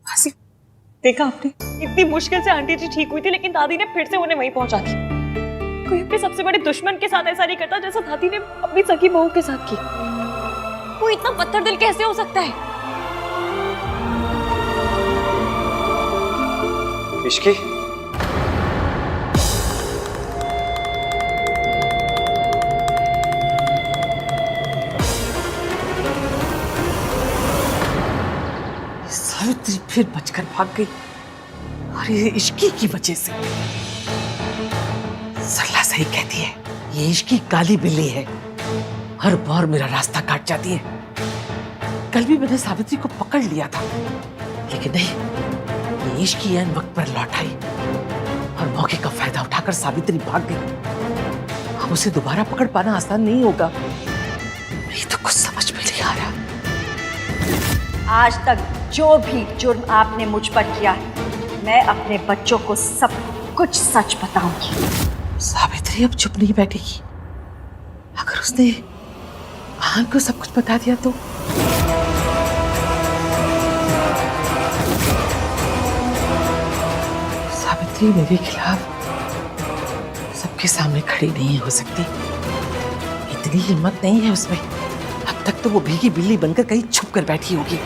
मासी, देखा आपने, इतनी मुश्किल से आंटी जी ठीक हुई थी, लेकिन दादी ने फिर से उन्हें वहीं पहुंचा दी। कोई अपने सबसे बड़े दुश्मन के साथ ऐसा नहीं करता जैसा दादी ने अपनी सगी बहू के साथ की। वो इतना पत्थर दिल कैसे हो सकता है? इश्की, सावित्री फिर बचकर भाग गई और ये इश्की की वजह से। सरला सही कहती है, ये इश्की काली बिल्ली है, हर बार मेरा रास्ता काट जाती है। कल भी मैंने सावित्री को पकड़ लिया था, लेकिन नहीं, ये इश्की ऐन वक्त पर लौट आई और मौके का फायदा उठाकर सावित्री भाग गई। अब उसे दोबारा पकड़ पाना आसान नहीं होगा। नहीं तो कुछ समझ में नहीं आ रहा। आज तक जो भी जुर्म आपने मुझ पर किया है, मैं अपने बच्चों को सब कुछ सच बताऊंगी। सावित्री अब चुप नहीं बैठेगी। अगर उसने आन को सब कुछ बता दिया तो सावित्री मेरे खिलाफ सबके सामने खड़ी नहीं हो सकती। इतनी हिम्मत नहीं है उसमें। अब तक तो वो भीगी बिल्ली बनकर कहीं छुप कर बैठी होगी।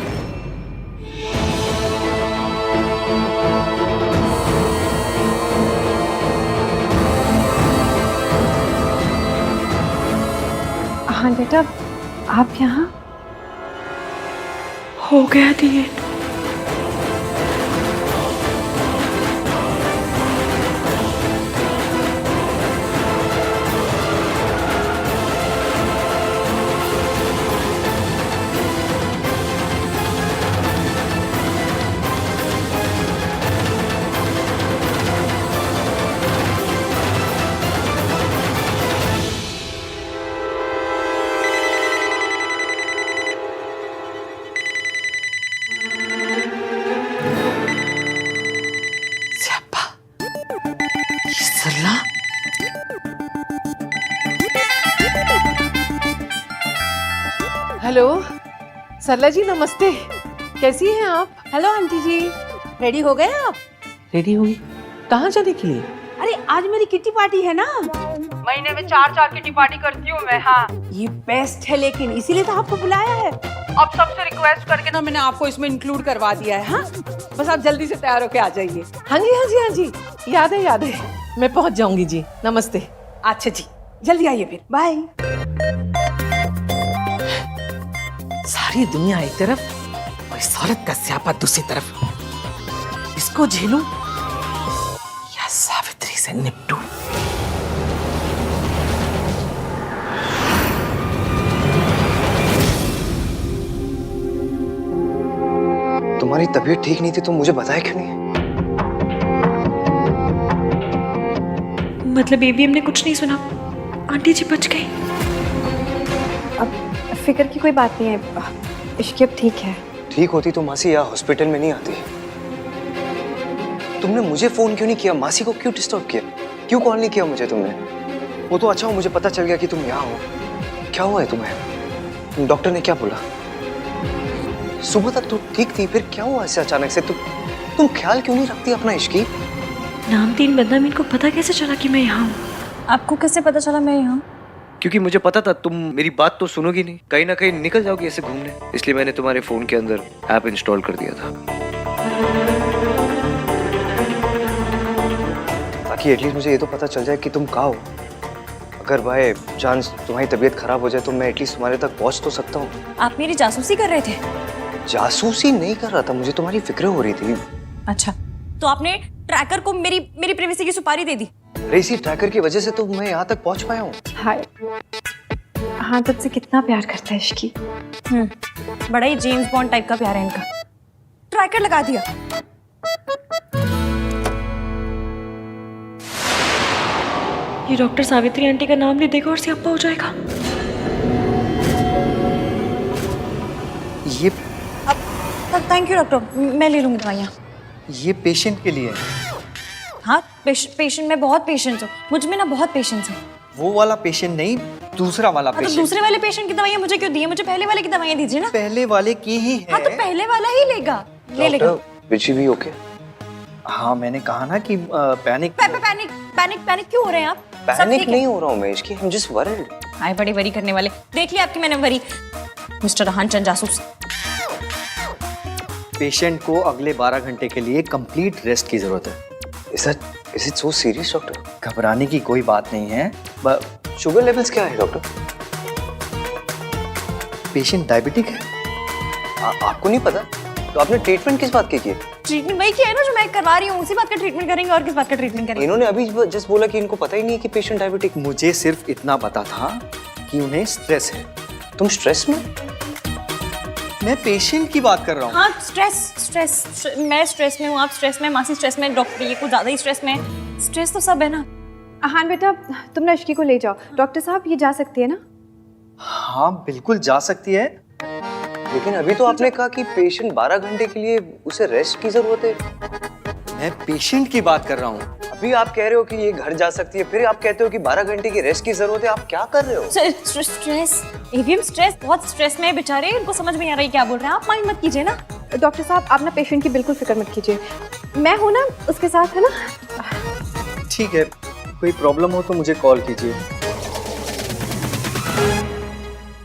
हाँ बेटा, आप यहाँ? हो गया दिए। सरला, हेलो सरला जी, नमस्ते। कैसी हैं आप? हेलो आंटी जी, रेडी हो गए आप? रेडी हुई? कहाँ जाने के लिए? अरे आज मेरी किट्टी पार्टी है ना। महीने में 4 किट्टी पार्टी करती हूँ मैं। हाँ, ये बेस्ट है, लेकिन इसीलिए तो आपको बुलाया है। अब सबसे रिक्वेस्ट करके ना मैंने आपको इसमें इंक्लूड करवा दिया है। हाँ, बस आप जल्दी से तैयार होके आ जाइए। हाँ जी, हाँ जी, हाँ जी, याद है, याद है। मैं पहुंच जाऊंगी जी। नमस्ते। अच्छा जी, जल्दी आइए फिर। बाय। सारी दुनिया एक तरफ और इस औरत का स्यापा दूसरी तरफ। इसको झेलूं या सावित्री से निपटूं? तुम्हारी तबीयत ठीक नहीं थी तो मुझे बताया क्यों नहीं? मतलब ये भी हमने कुछ नहीं सुना। आंटी जी बच गई। अब फिक्र की कोई बात नहीं है, इश्की अब ठीक है। ठीक होती तो मासी यहाँ हॉस्पिटल में नहीं आती। तुमने मुझे फोन क्यों नहीं किया? मासी को क्यों डिस्टर्ब किया? क्यों कॉल नहीं किया मुझे तुमने? वो तो अच्छा हो मुझे पता चल गया कि तुम यहाँ हो। क्या हुआ है तुम्हें? डॉक्टर ने क्या बोला? सुबह तक तो ठीक थी, फिर क्या हुआ ऐसे अचानक से? तुम ख्याल क्यों नहीं रखती अपना इश्की? नाम तीन बदनामी, इनको पता कैसे चला कि मैं यहाँ हूँ? आपको कैसे पता चला मैं यहाँ हूँ? क्योंकि मुझे पता था तुम मेरी बात तो सुनोगी नहीं, कहीं ना कहीं निकल जाओगी ऐसे घूमने, इसलिए मैंने तुम्हारे फोन के अंदर ऐप इंस्टॉल कर दिया था ताकि एटलीस्ट मुझे ये तो पता चल जाए कि तुम कहाँ हो। अगर बाय चांस तुम्हारी तबीयत खराब हो जाए तो मैं एटलीस्ट तुम्हारे तक पहुंच तो सकता हूँ। आप मेरी जासूसी कर रहे थे? जासूसी नहीं कर रहा था, मुझे तुम्हारी फिक्र हो रही थी। अच्छा, तो आपने ट्रैकर को मेरी प्राइवेसी की सुपारी दे दी? अरे इसी ट्रैकर की वजह से तो मैं यहाँ तक पहुंच पाया हूँ। हाय, हाँ तुझसे कितना प्यार करता है इश्की। बड़ा ही जेम्स बॉन्ड टाइप का प्यार है इनका। ट्रैकर लगा दिया। ये डॉक्टर सावित्री आंटी का नाम ले देगा और सियापा हो जाएगा। ये थैंक यू डॉक्टर, मैं ले लूंगी दवाइयाँ। ये पेशेंट के लिए है। हाँ, पेशेंट में बहुत पेशेंस हो, मुझ में ना बहुत पेशेंस है। वो वाला पेशेंट नहीं, दूसरा वाला हाँ, तो पेशेंट। दूसरे वाले पेशेंट की दवाइयाँ मुझे क्यों दी है? मुझे पहले वाले की दवाइयाँ दीजिए ना। पहले वाले की ही है। हाँ, तो पहले वाला ही लेगा, ले लेगा। विची भी ओके? हाँ मैंने कहा ना कि पैनिक पैनिक क्यों हो रहे हैं आप? सब पैनिक ठीक है? नहीं हो रहा हूँ मैं इसकी, I'm just worried. आए बड़ी वरी करने वाले। देख लिया आपकी मैंने वरी। मिस्टर रहान चंद जासूस। पेशेंट को अगले 12 घंटे के लिए कंप्लीट रेस्ट की जरूरत है। Is it so serious, doctor? घबराने की कोई बात नहीं है। शुगर लेवल्स क्या है डॉक्टर? पेशेंट डायबिटिक है। आपको नहीं पता? तो आपने ट्रीटमेंट किस बात की है? ट्रीटमेंट वही किया है ना जो मैं करवा रही हूँ, उसी बात का ट्रीटमेंट करेंगे और किस बात का ट्रीटमेंट करेंगे? इन्होंने अभी जस्ट बोला कि इनको पता ही नहीं है कि पेशेंट डायबिटिक। मुझे सिर्फ इतना पता था कि उन्हें स्ट्रेस है। तुम स्ट्रेस में? मैं पेशेंट की बात कर रहा हूँ। हाँ स्ट्रेस मैं स्ट्रेस में हूँ, आप स्ट्रेस में, मासी स्ट्रेस में, डॉक्टर ये कुछ ज्यादा ही स्ट्रेस में। स्ट्रेस तो सब है ना। हाँ बेटा, तुम ना इश्की को ले जाओ। डॉक्टर साहब ये जा सकती है ना? हाँ बिल्कुल जा सकती है। लेकिन अभी तो आपने कहा कि पेशेंट 12 घंटे के लिए उसे रेस्ट की जरूरत है। मैं पेशेंट की बात कर रहा हूँ। अभी आप कह रहे हो कि ये घर जा सकती है, फिर आप कहते हो कि 12 घंटे की रेस्ट की जरूरत है। आप क्या कर रहे हो? स्ट्रेस एवीएम स्ट्रेस, बहुत स्ट्रेस में है बेचारे, इनको समझ में नहीं आ रही क्या बोल रहे हैं। आप माइंड मत कीजिए ना। डॉक्टर साहब आप ना पेशेंट की बिल्कुल फिक्र मत कीजिए, मैं हूँ ना उसके साथ, है ना? ठीक है, कोई प्रॉब्लम हो तो मुझे कॉल कीजिए।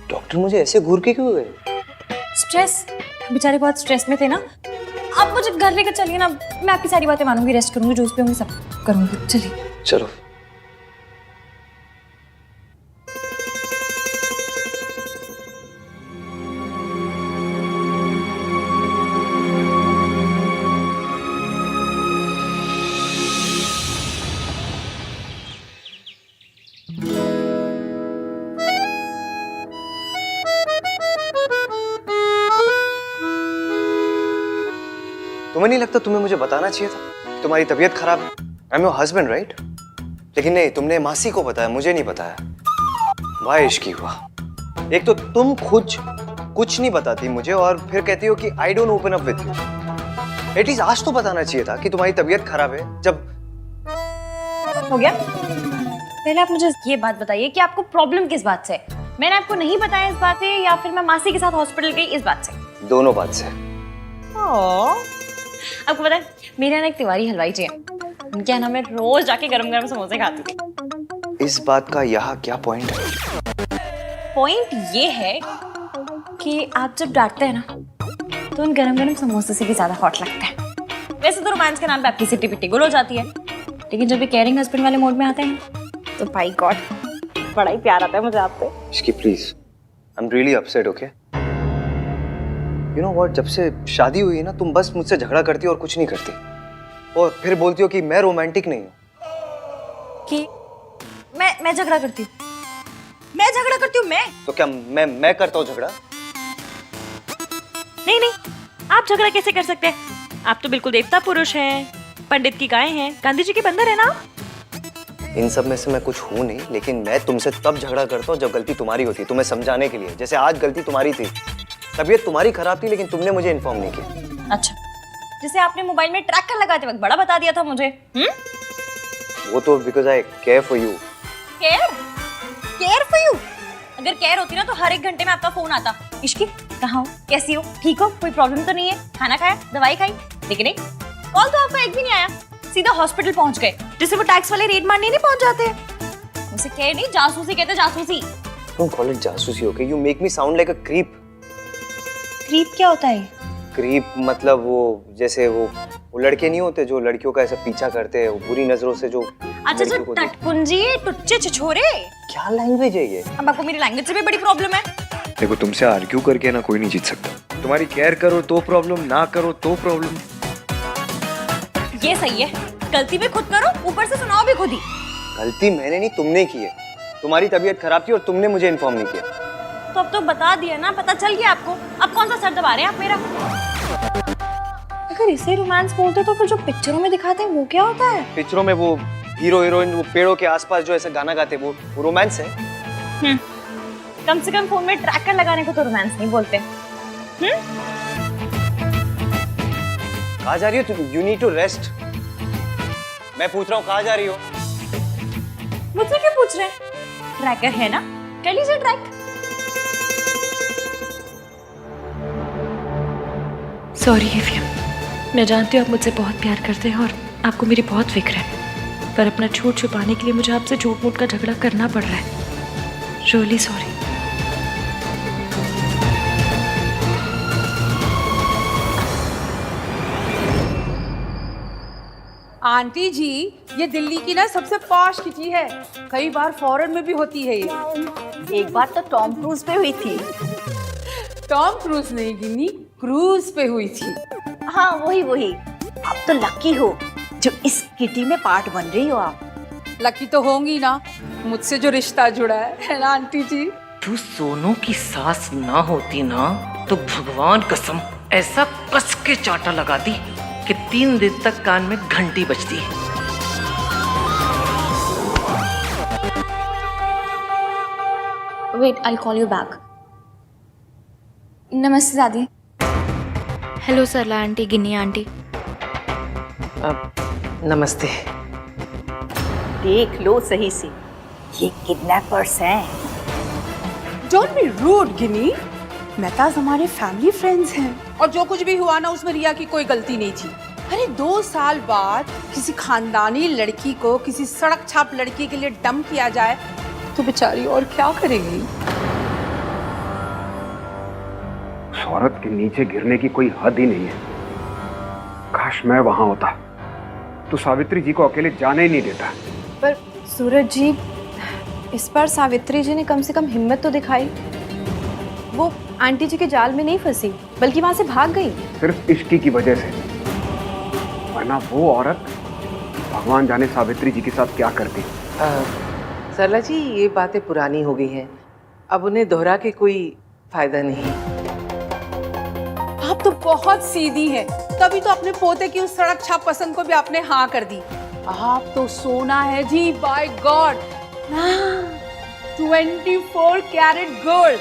डॉक्टर मुझे ऐसे घूर के क्यों गए? स्ट्रेस, बेचारे बहुत स्ट्रेस में थे ना। आप मुझे घर लेकर चलिए ना, मैं आपकी सारी बातें मानूंगी, रेस्ट करूंगी, जो उस पे होंगी सब करूंगी। चलिए चलो। तुम्हें नहीं लगता तुम्हें मुझे बताना चाहिए था कि तुम्हारी तबीयत खराब है? I am your husband right? लेकिन नहीं, तुमने मासी को बताया, मुझे नहीं बताया। वाह इश्की वाह। एक तो तुम खुद कुछ नहीं बताती मुझे और फिर कहती हो कि I don't open up with you. At least आज तो बताना चाहिए था कि तुम्हारी तबीयत खराब है। जब हो गया, पहले आप मुझे ये बात बताइए कि आपको प्रॉब्लम किस बात से है? मैंने आपको नहीं बताया इस बात से, या फिर मैं मासी के साथ हॉस्पिटल गई इस बात से? दोनों बात से। आपको पता है मेरे यहाँ एक तिवारी हलवाई जी हैं, उनके यहाँ मैं रोज जाके गरम गरम समोसे खाती थी। इस बात का यहाँ क्या पॉइंट है? पॉइंट ये है कि आप जब डांटते हैं ना तो उन गरम गरम समोसे से भी ज्यादा हॉट लगता है। वैसे तो रोमांस के नाम पे आपकी सिटी पिट्टी गुल हो जाती है, लेकिन जब ये केयरिंग हस्बैंड वाले मोड में आते हैं तो भाई गॉड बड़ा ही प्यार आता है मुझे आपसे। इसकी please, I am really upset, okay? You know what, जब से शादी हुई है ना तुम बस मुझसे झगड़ा करती हो और कुछ नहीं करती, और फिर बोलती हो कि मैं रोमांटिक नहीं हूँ। कि मैं झगड़ा करती हूँ? मैं झगड़ा करती हूँ? मैं तो क्या मैं करता हूँ झगड़ा? नहीं, आप झगड़ा कैसे कर सकते हैं? आप तो बिल्कुल देवता पुरुष हैं, पंडित की गाय हैं, गांधी जी के बंदर है ना। इन सब में से मैं कुछ हूँ नहीं, लेकिन मैं तुमसे तब झगड़ा करता हूँ जब गलती तुम्हारी होती है, तुम्हें समझाने के लिए। जैसे आज गलती तुम्हारी थी, तबीयत तुम्हारी खराब थी, लेकिन तुमने मुझे इन्फॉर्म नहीं किया। अच्छा, जैसे आपने मोबाइल में ट्रैकर लगाते वक्त बड़ा बता दिया था मुझे। वो तो because I care for you. Care for you? अगर केयर होती ना तो हर 1 घंटे में आपका फोन आता, इश्की कहाँ हो, कैसी हो, ठीक हो, कोई प्रॉब्लम तो नहीं है, खाना खाया, दवाई खाई? लेकिन नहीं, कॉल तो आपका एक भी नहीं आया, सीधा हॉस्पिटल पहुंच गए, जिससे वो टैक्स वाले रेड मारने नहीं पहुंच जाते। उसे केयर नहीं, जासूसी कहते, जासूसी। डोंट कॉल इट जासूसी, okay? You make me sound like a creep. Creep क्या होता है? क्रीप मतलब वो जैसे वो लड़के नहीं होते जो लड़कियों का ऐसा पीछा करते हैं, वो बुरी नजरों से जो। अच्छा, जो टटपुंजी, टुच्चे, छिछोरे। क्या लैंग्वेज है ये? अब आपको मेरी लैंग्वेज से भी बड़ी प्रॉब्लम है। देखो, तुमसे आर्ग्यू करके ना कोई नहीं जीत सकता। तुम्हारी केयर करो तो प्रॉब्लम, ना करो तो प्रॉब्लम। ये सही है, गलती भी खुद करो, ऊपर से सुनाओ भी खुद ही। गलती मैंने नहीं, तुमने की है। तुम्हारी तबीयत खराब थी और तुमने मुझे इन्फॉर्म नहीं किया। तो अब तो बता दिया ना, पता चल गया आपको। अब कौन सा सर दबा रहे हैं आप मेरा? अगर इसे रोमांस बोलते तो फिर जो पिक्चरों में दिखाते हैं वो क्या होता है? पिक्चरों में वो हीरो हीरोइन वो पेड़ों के आसपास जो ऐसे गाना गाते वो रोमांस है। कम से कम फोन में ट्रैकर लगाने को तो रोमांस नहीं बोलते। कहाँ जा रही हो? You need to rest. मैं पूछ रहा हूँ कहाँ जा रही हो? मुझसे क्यों पूछ रहे हैं? ट्रैकर है ना, कर लीजिए ट्रैक। सॉरी एफएम, मैं जानती हूँ आप मुझसे बहुत प्यार करते हैं और आपको मेरी बहुत फिक्र है, पर अपना झूठ छुपाने के लिए मुझे आपसे झूठ मूठ का झगड़ा करना पड़ रहा है। Really sorry. आंटी जी, ये दिल्ली की ना सबसे पॉश किटी है। कई बार फॉरेन में भी होती है ये। एक बार तो टॉम क्रूज पे हुई थी। टॉम क्रूज नहीं गिनी, क्रूज पे हुई थी। हाँ वही वही। आप तो लकी हो जो इस किटी में पार्ट बन रही हो आप। लकी तो होंगी ना, मुझसे जो रिश्ता जुड़ा है ना आंटी जी। तू सोनू की सास ना होती ना तो भगवान कसम ऐसा कस के चांटा लगाती कि 3 दिन तक कान में घंटी बजती। Wait, I'll call you back. नमस्ते दादी। हेलो सरला आंटी, गिन्नी आंटी। नमस्ते। देख लो सही से, ये किडनैपर्स हैं। डोंट बी रूड गिनी, मेहताज हमारे फैमिली फ्रेंड्स हैं और जो कुछ भी हुआ ना उसमें रिया की कोई गलती नहीं थी। अरे 2 साल बाद किसी खानदानी लड़की को किसी सड़क छाप लड़की के लिए डंप किया जाए तो बेचारी और क्या करेगी। उस औरत के नीचे गिरने की कोई हद ही नहीं है। काश मैं वहां होता तो सावित्री जी को अकेले जाने ही नहीं देता। पर सूरज जी, इस बार सावित्री जी ने कम से कम हिम्मत तो दिखाई। वो आंटी जी के जाल में नहीं फंसी बल्कि वहां से भाग गई। सिर्फ इश्की की वजह से, वरना वो औरत भगवान जाने सावित्री जी के साथ क्या करती। सरला जी, ये बातें पुरानी हो गई हैं, अब उन्हें दोहरा के कोई फायदा नहीं। आप तो बहुत सीधी हैं, तभी तो अपने पोते की उस सड़क छाप पसंद को भी आपने हाँ कर दी। आप तो सोना है जी, बाय गॉड। 24 carat gold.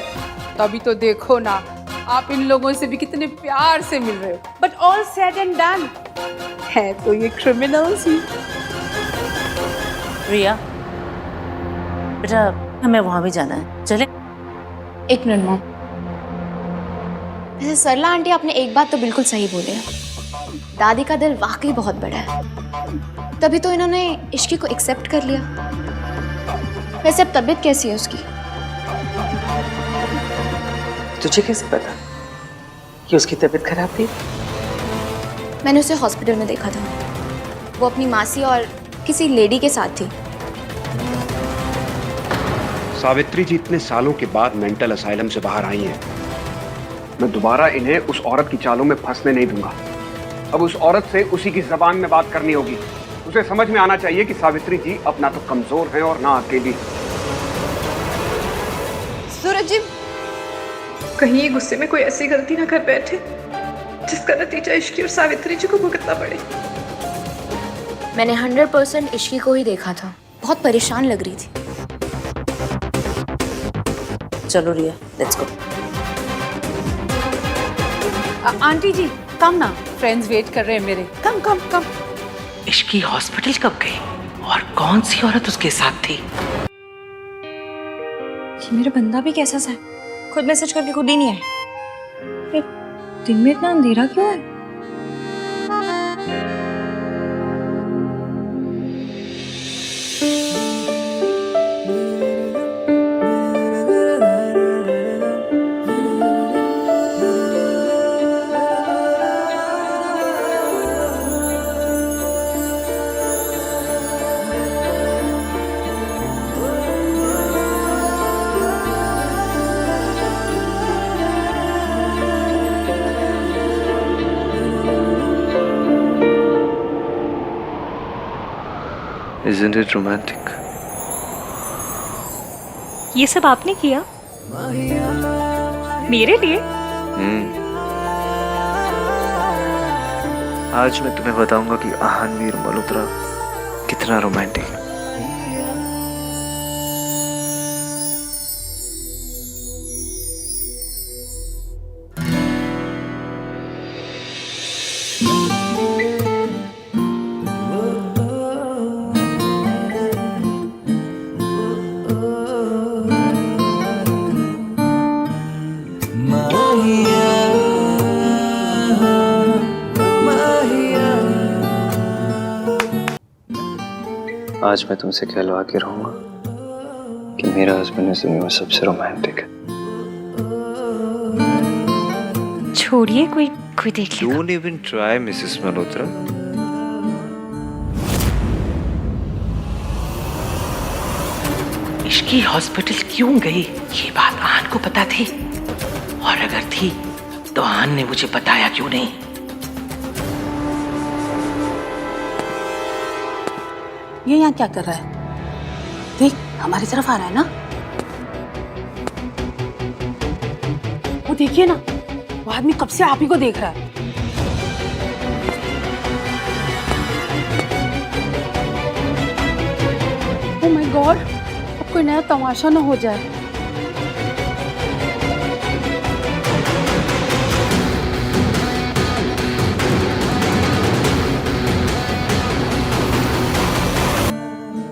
तभी तो देखो ना, आप इन लोगों से भी कितने प्यार से मिल रहे हो। But all said and done, है तो ये क्रिमिनल्स ही। रिया बेटा, हमें वहां भी जाना है, चले? एक मिनट मॉम। वैसे सरला आंटी, आपने एक बात तो बिल्कुल सही बोली है। दादी का दिल वाकई बहुत बड़ा है, तभी तो इन्होंने इश्की को एक्सेप्ट कर लिया। वैसे अब तबीयत कैसी है उसकी? तुझे कैसे पता कि उसकी तबीयत खराब थी? मैंने उसे हॉस्पिटल में देखा था। वो अपनी मासी और किसी लेडी के साथ थी। सावित्री जी इतने सालों के बाद मेंटल असाइलम से बाहर आई हैं। मैं दोबारा इन्हें उस औरत की चालों में फंसने नहीं दूंगा। अब उस औरत से उसी की जबान में बात करनी होगी। उसे समझ में आना चाहिए कि सावित्री जी अब ना तो कमजोर हैं और ना अकेली। सूरज जी, कहीं ये गुस्से में कोई ऐसी गलती ना कर बैठे जिसका नतीजा इश्की और सावित्री जी को भुगतना पड़े। मैंने 100% इश्की को ही देखा था, बहुत परेशान लग रही थी। चलो रिया, लेट्स गो। आंटी जी कम ना, फ्रेंड्स वेट कर रहे हैं मेरे। कम कम कम। इश्की हॉस्पिटल कब गई और कौन सी औरत उसके साथ थी? ये मेरा बंदा भी कैसा सा है, खुद मैसेज करके खुद ही नहीं आए। दिन में इतना अंधेरा क्यों है? Isn't it romantic? ये सब आपने किया मेरे लिए? आज मैं तुम्हें बताऊंगा कि आहानवीर मल्होत्रा कितना रोमांटिक है। आज मैं तुमसे कहलवा के रहूंगा कि मेरा हस्बैंड इस दुनिया में सबसे रोमांटिक है। छोड़िए, कोई कोई देख लेगा। Don't even try, Mrs Malhotra. Ishki hospital क्यों गई ये बात आन को पता थी, और अगर थी तो आन ने मुझे बताया क्यों नहीं? ये यहाँ क्या कर रहा है? देख, हमारी तरफ आ रहा है ना। वो देखिए ना, वो आदमी कब से आप ही को देख रहा है। ओह माय गॉड, अब कोई नया तमाशा ना हो जाए।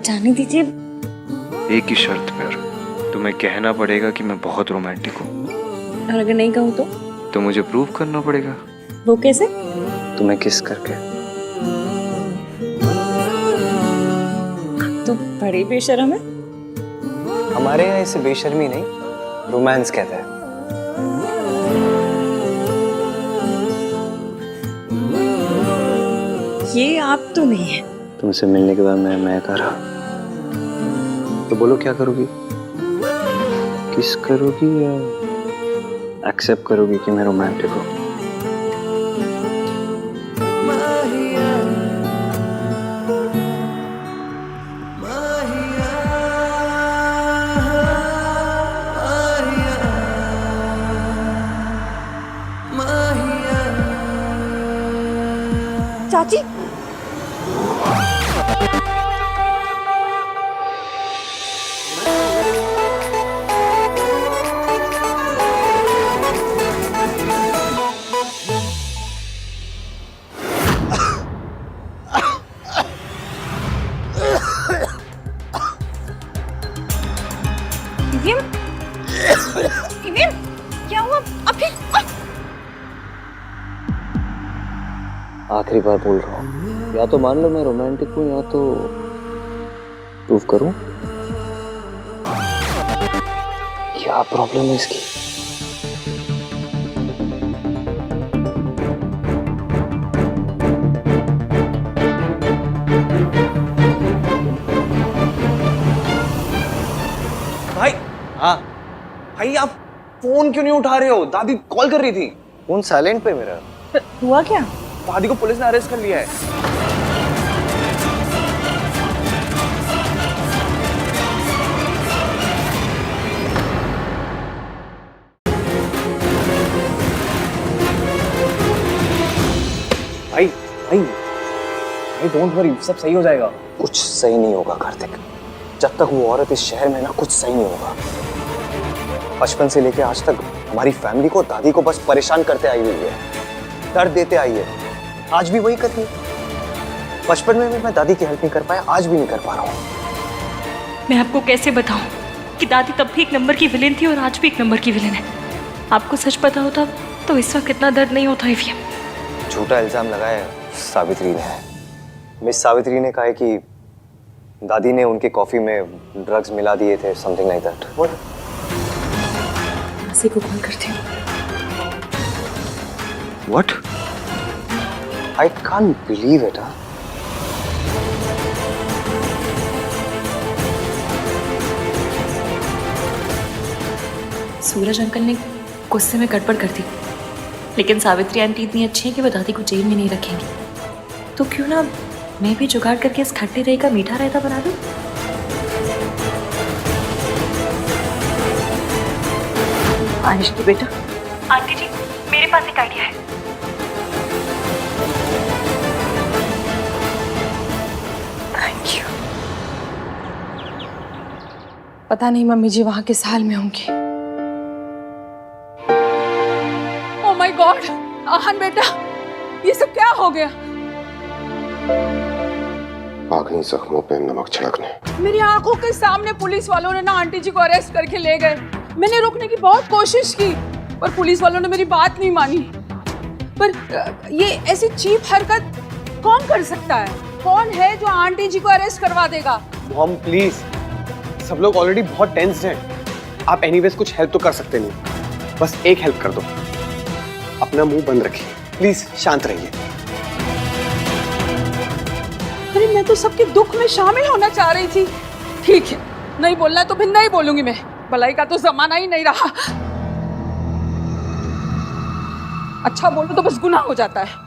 जाने दीजिए। एक ही शर्त पर, तुम्हें कहना पड़ेगा कि मैं बहुत रोमांटिक हूँ। और अगर नहीं कहूँ तो मुझे प्रूव करना पड़ेगा। वो कैसे? तुम्हें किस करके। तो बड़े बेशर्म है। हमारे यहाँ इसे बेशर्मी नहीं, रोमांस कहते हैं। ये आप तो नहीं है। तुमसे मिलने के बाद मैं कर रहा, तो बोलो क्या करोगी? किस करोगी या एक्सेप्ट करोगी कि मैं रोमांटिक हूँ? चाची, क्या हुआ? अभी आखिरी बार बोल रहा हूँ, या तो मान लो मैं रोमांटिक हूँ या तो प्रूव करूँ। क्या प्रॉब्लम है इसकी? भाई, हाँ भाई, आप फोन क्यों नहीं उठा रहे हो? दादी कॉल कर रही थी। फोन साइलेंट पे मेरा। हुआ क्या? दादी को पुलिस ने अरेस्ट कर लिया है। भाई भाई भाई, डोंट वरी, सब सही हो जाएगा। कुछ सही नहीं होगा कार्तिक, जब तक वो औरत इस शहर में ना, कुछ सही नहीं होगा। बचपन से लेके आज तक हमारी फैमिली को, दादी को बस परेशान करते आई हुई है, दर्द देते आई है। आज भी वही कर रही है। बचपन में भी मैं दादी की हेल्प नहीं कर पाया, आज भी नहीं कर पा रहा हूँ। मैं आपको कैसे बताऊं कि दादी तब भी एक नंबर की विलेन थी और आज भी एक नंबर की विलेन है। आपको सच पता होता तो इस वक्त इतना दर्द नहीं होता। ईवीएम झूठा इल्जाम लगाया सावित्री ने। मिस सावित्री ने कहा है कि दादी ने उनके कॉफी में ड्रग्स मिला दिए थे, समथिंग लाइक दैट। मासी को कॉल करती हूँ। What? I can't believe it. Suraj uncle ने गुस्से में गड़बड़ कर दी, लेकिन सावित्री आंटी इतनी अच्छी है कि वो दादी को जेल में नहीं रखेंगी। तो क्यों ना मैं भी जुगाड़ करके इस खट्टे दही का मीठा रायता बना दूं? आनिश की बेटा, आंटी जी, मेरे पास एक आइडिया है। Thank you. पता नहीं मम्मी जी वहां किस हाल में होंगी। ओह माय गॉड, आहन बेटा, ये सब क्या हो गया? आखिरी जख्मों पे नमक छिड़कने। मेरी आंखों के सामने पुलिस वालों ने ना आंटी जी को अरेस्ट करके ले गए। मैंने रोकने की बहुत कोशिश की, पर पुलिस वालों ने मेरी बात नहीं मानी। पर ये ऐसी चीप हरकत कौन कर सकता है? कौन है जो आंटी जी को अरेस्ट करवा देगा? मॉम प्लीज, सब लोग ऑलरेडी बहुत टेंस्ड हैं। आप एनीवेज कुछ हेल्प तो कर सकते नहीं, बस एक हेल्प कर दो, अपना मुंह बंद रखिए प्लीज, शांत रहिए। अरे मैं तो सबके दुख में शामिल होना चाह रही थी। ठीक है, नहीं बोलना है तो फिर नहीं बोलूंगी मैं, भलाई का तो जमाना ही नहीं रहा। अच्छा बोलो तो बस गुनाह हो जाता है।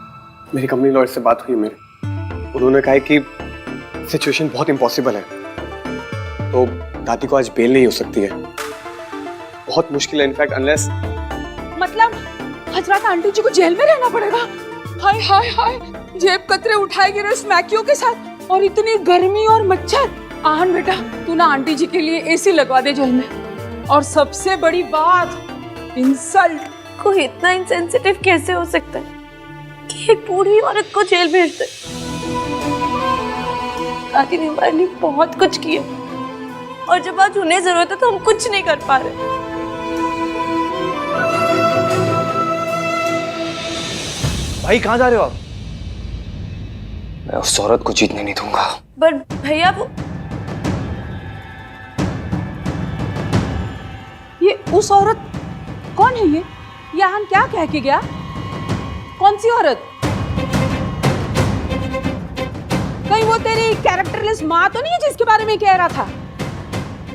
मेरी कंपनी लॉयर से बात हुई मेरी, उन्होंने कहा है कि सिचुएशन बहुत इम्पॉसिबल है, तो दादी को आज बेल नहीं हो सकती है, बहुत मुश्किल है इनफैक्ट, अनलेस मतलब आज रात आंटी जी को जेल में रहना पड़ेगा। हाय हाय हाय, जेब कतरे उठाएगी रे स्मैकियों के साथ, और इतनी गर्मी और मच्छर। आहन बेटा, तू ना आंटी जी के लिए एसी लगवा दे जेल में। और सबसे बड़ी बात, इंसल्ट। कोई इतना इंसेंसिटिव कैसे हो सकता है कि एक बूढ़ी औरत को जेल भेज दे? दादी ने हमारे लिए बहुत कुछ किया, और जब आज उन्हें जरूरत है तो हम कुछ नहीं कर पा रहे। भाई कहाँ जा रहे हो आप? मैं उस औरत को जीतने नहीं दूंगा। पर भैया वो ये उस औरत कौन है? ये आहन क्या कह के गया? कौन सी औरत? कहीं वो तेरी कैरेक्टरलेस माँ तो नहीं है जिसके बारे में कह रहा था?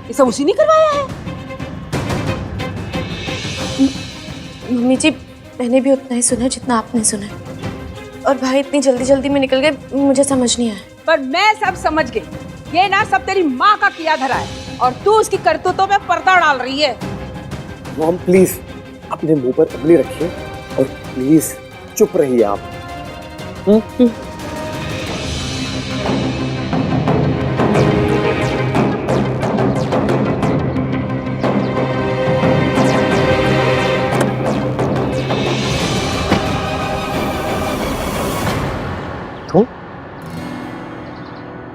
ये सब उसी ने करवाया है? मम्मी जी, मैंने भी उतना ही सुना जितना आपने सुना, और भाई इतनी जल्दी जल्दी में निकल गए, मुझे समझ नहीं आया। पर मैं सब समझ गई, ये ना सब तेरी माँ का किया धरा है, और तू उसकी करतूतों में पर्दा डाल रही है। मॉम प्लीज अपने मुंह पर उंगली रखिए और प्लीज चुप रहिए आप।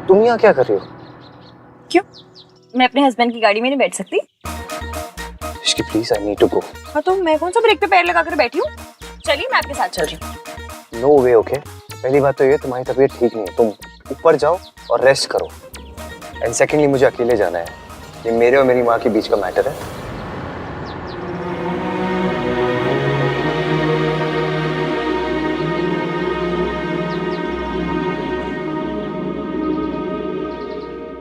तुम यहाँ क्या कर रही हो? क्यों? मैं अपने हस्बैंड की गाड़ी में नहीं बैठ सकती? इश्की please, I need to go. हाँ तो मैं कौन सा ब्रेक पे पैर लगा कर बैठी हूँ? चलिए मैं आपके साथ चल रही हूँ। नो वे, ओके। पहली बात तो ये, तुम्हारी तबीयत ठीक नहीं है, तुम ऊपर जाओ और रेस्ट करो। एंड सेकेंडली, मुझे अकेले जाना है, ये मेरे और मेरी माँ के बीच का मैटर है।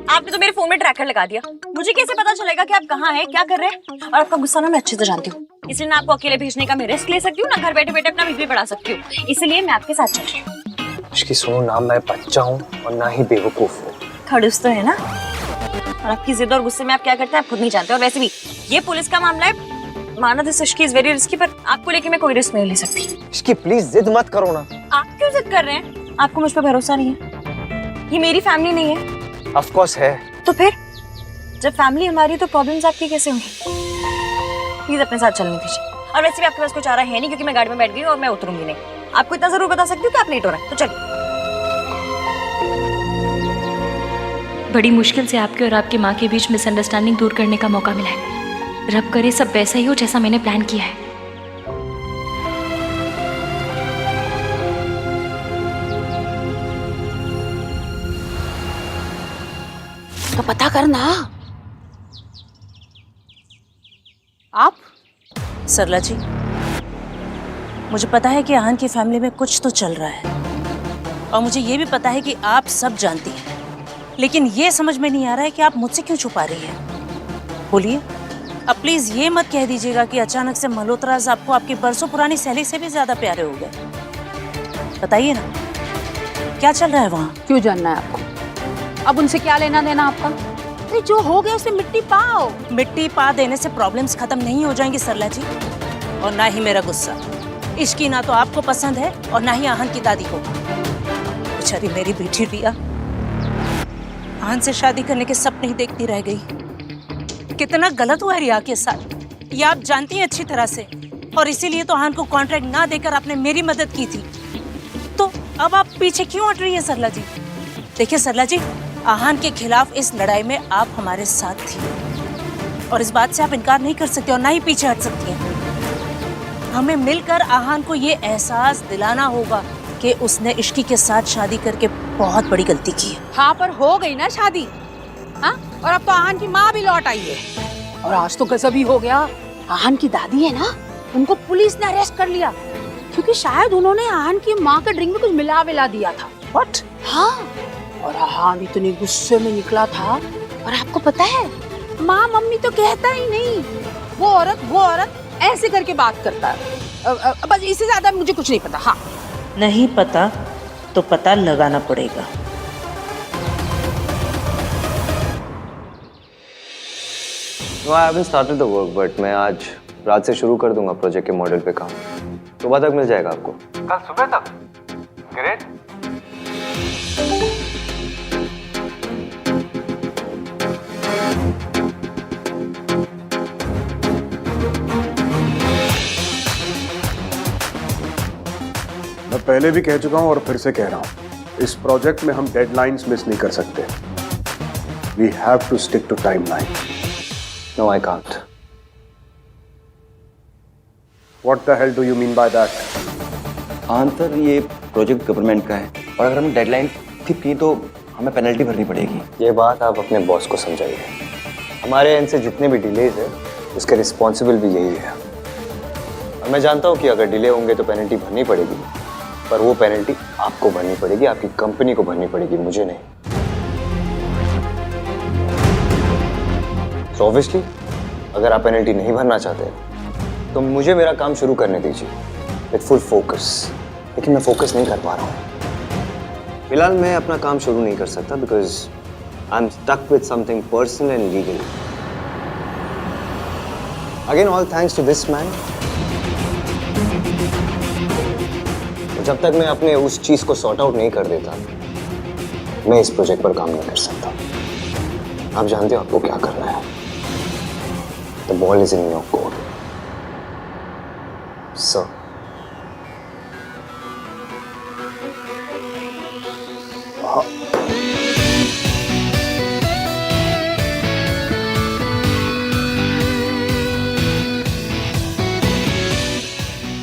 आपने तो मेरे फोन में ट्रैकर लगा दिया, मुझे कैसे पता चलेगा कि आप कहाँ हैं, क्या कर रहे हैं? और आपका गुस्सा ना मैं अच्छे से जानती हूँ, इसलिए ना आपको अकेले भेजने का मैं रिस्क ले सकती हूँ, ना घर बैठे बैठे अपना बीपी बढ़ा सकती हूँ, इसलिए मैं आपके साथ चल रही हूँ। इसकी सुनो, ना मैं बच्चा हूँ और ना ही बेवकूफ हूँ। खड़ूस तो है ना, और आपकी जिद और गुस्से में आप क्या करते हैं आप खुद नहीं जानते। और वैसे भी ये पुलिस का मामला है, माना this Ishki is very risky, पर आपको लेके मैं कोई रिस्क नहीं ले सकती। इसकी प्लीज जिद मत करो ना। आप क्यों जिद कर रहे हैं? आपको मुझ पर भरोसा नहीं है? ये मेरी फैमिली नहीं है? ऑफ कोर्स है। तो फिर जब फैमिली हमारी है तो प्रॉब्लम्स आपकी कैसे होंगी? प्लीज अपने साथ चलने दीजिए। और वैसे भी आपके पास कुछ आ रहा है नहीं, क्योंकि मैं गाड़ी में बैठ गई और मैं उतरूंगी नहीं। आपको इतना जरूर बता सकती हूँ कि आप लेट हो रहे हैं, तो चलिए। बड़ी मुश्किल से आपके और आपकी माँ के बीच मिसअंडरस्टैंडिंग दूर करने का मौका मिला है। रब करे सब वैसा ही हो जैसा मैंने प्लान किया है। तो पता करना। आप? सरला जी, मुझे पता है कि आहन की फैमिली में कुछ तो चल रहा है, और मुझे ये भी पता है कि आप सब जानती हैं, लेकिन ये समझ में नहीं आ रहा है कि आप मुझसे क्यों छुपा रही हैं। बोलिए, अब प्लीज ये मत कह दीजिएगा कि अचानक से मल्होत्रा आपको आपकी बरसों पुरानी सहेली से भी ज्यादा प्यारे हो गए। बताइए ना, क्या चल रहा है वहाँ? क्यों जानना है आपको? अब उनसे क्या लेना देना आपका? नहीं, जो हो गया उसे मिट्टी पाओ। मिट्टी पा देने से प्रॉब्लम्स खत्म नहीं हो जाएंगी सरला जी, और ना ही मेरा गुस्सा। इश्की ना तो आपको पसंद है और ना ही आहन की दादी को। बेचारी मेरी बेटी रिया आहन से शादी करने के सपने ही देखती रह गई। कितना गलत हुआ है रिया के साथ, ये आप जानती हैं अच्छी तरह से, और इसीलिए तो आहन को कॉन्ट्रैक्ट ना देकर आपने मेरी मदद की थी। तो अब आप पीछे क्यों हट रही है सरला जी? देखिए सरला जी, आहन के खिलाफ इस लड़ाई में आप हमारे साथ थी, और इस बात से आप इनकार नहीं कर सकते और ना ही पीछे हट सकती हैं। हमें मिलकर आहन को ये एहसास दिलाना होगा कि उसने इश्की के साथ शादी करके बहुत बड़ी गलती की है। हाँ, पर हो गई ना शादी। हाँ, और अब तो आहन की माँ भी लौट आई है। और आज तो गजब ही हो गया। आहन की दादी है ना, उनको पुलिस ने अरेस्ट कर लिया क्योंकि शायद उन्होंने आहन की माँ के ड्रिंक में कुछ मिला दिया था। व्हाट? हाँ, और आहन इतने गुस्से में निकला था। और आपको पता है, माँ मम्मी तो कहता ही नहीं, वो औरत ऐसे करके बात करता है। बस इससे ज्यादा मुझे कुछ नहीं पता। हाँ, नहीं पता तो पता लगाना पड़ेगा। No, I haven't started the work, but मैं आज रात से शुरू कर दूंगा प्रोजेक्ट के मॉडल पे काम। सुबह तक मिल जाएगा आपको। कल सुबह तक? ग्रेट। मैं पहले भी कह चुका हूं और फिर से कह रहा हूं, इस प्रोजेक्ट में हम डेडलाइंस मिस नहीं कर सकते। We have to stick to timeline. No, I can't. What the hell do you mean by that? Answer ये प्रोजेक्ट गवर्नमेंट का है और अगर हम डेडलाइन स्किप की तो हमें पेनल्टी भरनी पड़ेगी। ये बात आप अपने बॉस को समझाइए। हमारे एंड से जितने भी डिलेज है उसके रिस्पॉन्सिबल भी यही है। और मैं जानता हूँ कि अगर डिले होंगे तो पेनल्टी भरनी पड़ेगी, पर वो पेनल्टी आपको भरनी पड़ेगी, आपकी कंपनी को भरनी पड़ेगी, मुझे नहीं। तो ऑब्वियसली अगर आप पेनल्टी नहीं भरना चाहते तो मुझे मेरा काम शुरू करने दीजिए विद फुल फोकस। लेकिन मैं फोकस नहीं कर पा रहा हूँ। फिलहाल मैं अपना काम शुरू नहीं कर सकता because I am stuck with something personal and legal. Again all thanks to this man. जब तक मैं अपने उस चीज को सॉर्ट आउट नहीं कर देता मैं इस प्रोजेक्ट पर काम नहीं कर सकता। आप जानते हो आपको क्या करना है। The ball is in your court, sir.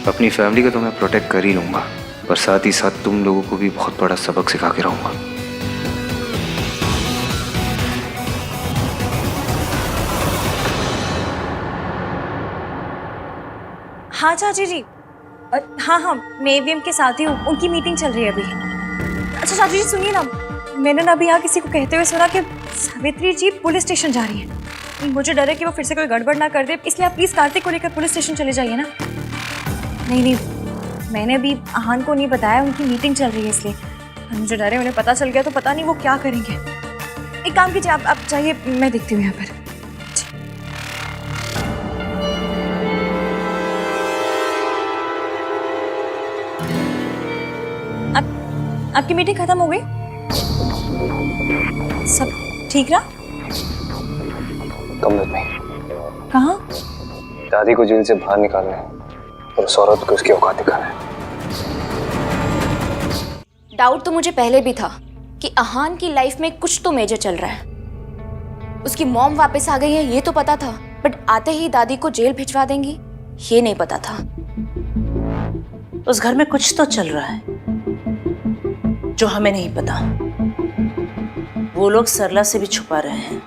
अपनी फैमिली को तो मैं प्रोटेक्ट कर ही लूंगा, पर साथ ही साथ तुम लोगों को भी बहुत बड़ा सबक सिखा के रहूंगा। हाँ चाची जी, हाँ मैं एवीएम के साथ ही हूँ, उनकी मीटिंग चल रही है अभी। अच्छा चाची जी सुनिए ना, मैंने ना अभी यहाँ किसी को कहते हुए सुना कि सावित्री जी पुलिस स्टेशन जा रही है। मुझे डर है कि वो फिर से कोई गड़बड़ ना कर दे, इसलिए आप प्लीज़ कार्तिक को लेकर पुलिस स्टेशन चले जाइए ना। नहीं, मैंने अभी आहन को नहीं बताया, उनकी मीटिंग चल रही है इसलिए। मुझे डर है उन्हें पता चल गया तो पता नहीं वो क्या करेंगे। एक काम कीजिए, आप जाइए, मैं देखती हूँ यहाँ पर। आपकी मीटिंग खत्म हो गई? सब ठीक रहा? कम में कहाँ? दादी को जेल से बाहर निकालना है और उस औरत को उसकी औकात दिखाना है। डाउट तो मुझे पहले भी था कि अहान की लाइफ में कुछ तो मेजर चल रहा है। उसकी मॉम वापस आ गई है ये तो पता था, बट आते ही दादी को जेल भिजवा देंगी ये नहीं पता था। उस घर में कुछ तो चल रहा है जो हमें नहीं पता। वो लोग सरला से भी छुपा रहे हैं।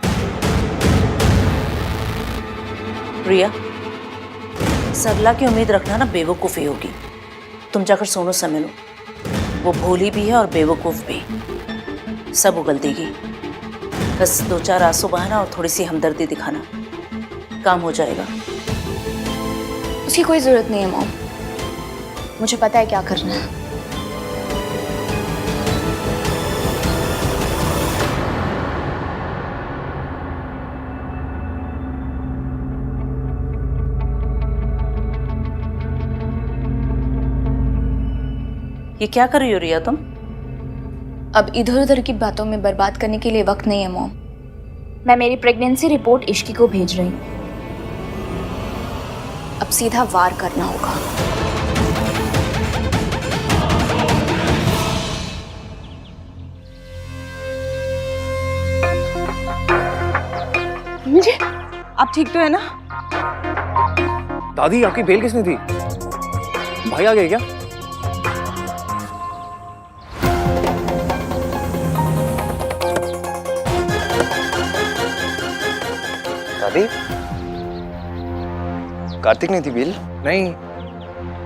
प्रिया, सरला की उम्मीद रखना ना बेवकूफ़ी होगी। तुम जाकर सोनू से मिलो, वो भोली भी है और बेवकूफ़ भी। सब उगल देगी। बस 2-4 आंसू बहाना और थोड़ी सी हमदर्दी दिखाना, काम हो जाएगा। उसकी कोई ज़रूरत नहीं है मॉम, मुझे पता है क्या करना है। ये क्या कर रही हो रिया तुम? अब इधर उधर की बातों में बर्बाद करने के लिए वक्त नहीं है मॉम। मैं मेरी प्रेगनेंसी रिपोर्ट इश्की को भेज रही हूँ। अब सीधा वार करना होगा। मुझे आप ठीक तो है ना? दादी आपकी बेल किसने दी? भाई आ गए क्या? दादी, कार्तिक ने दी बिल? नहीं,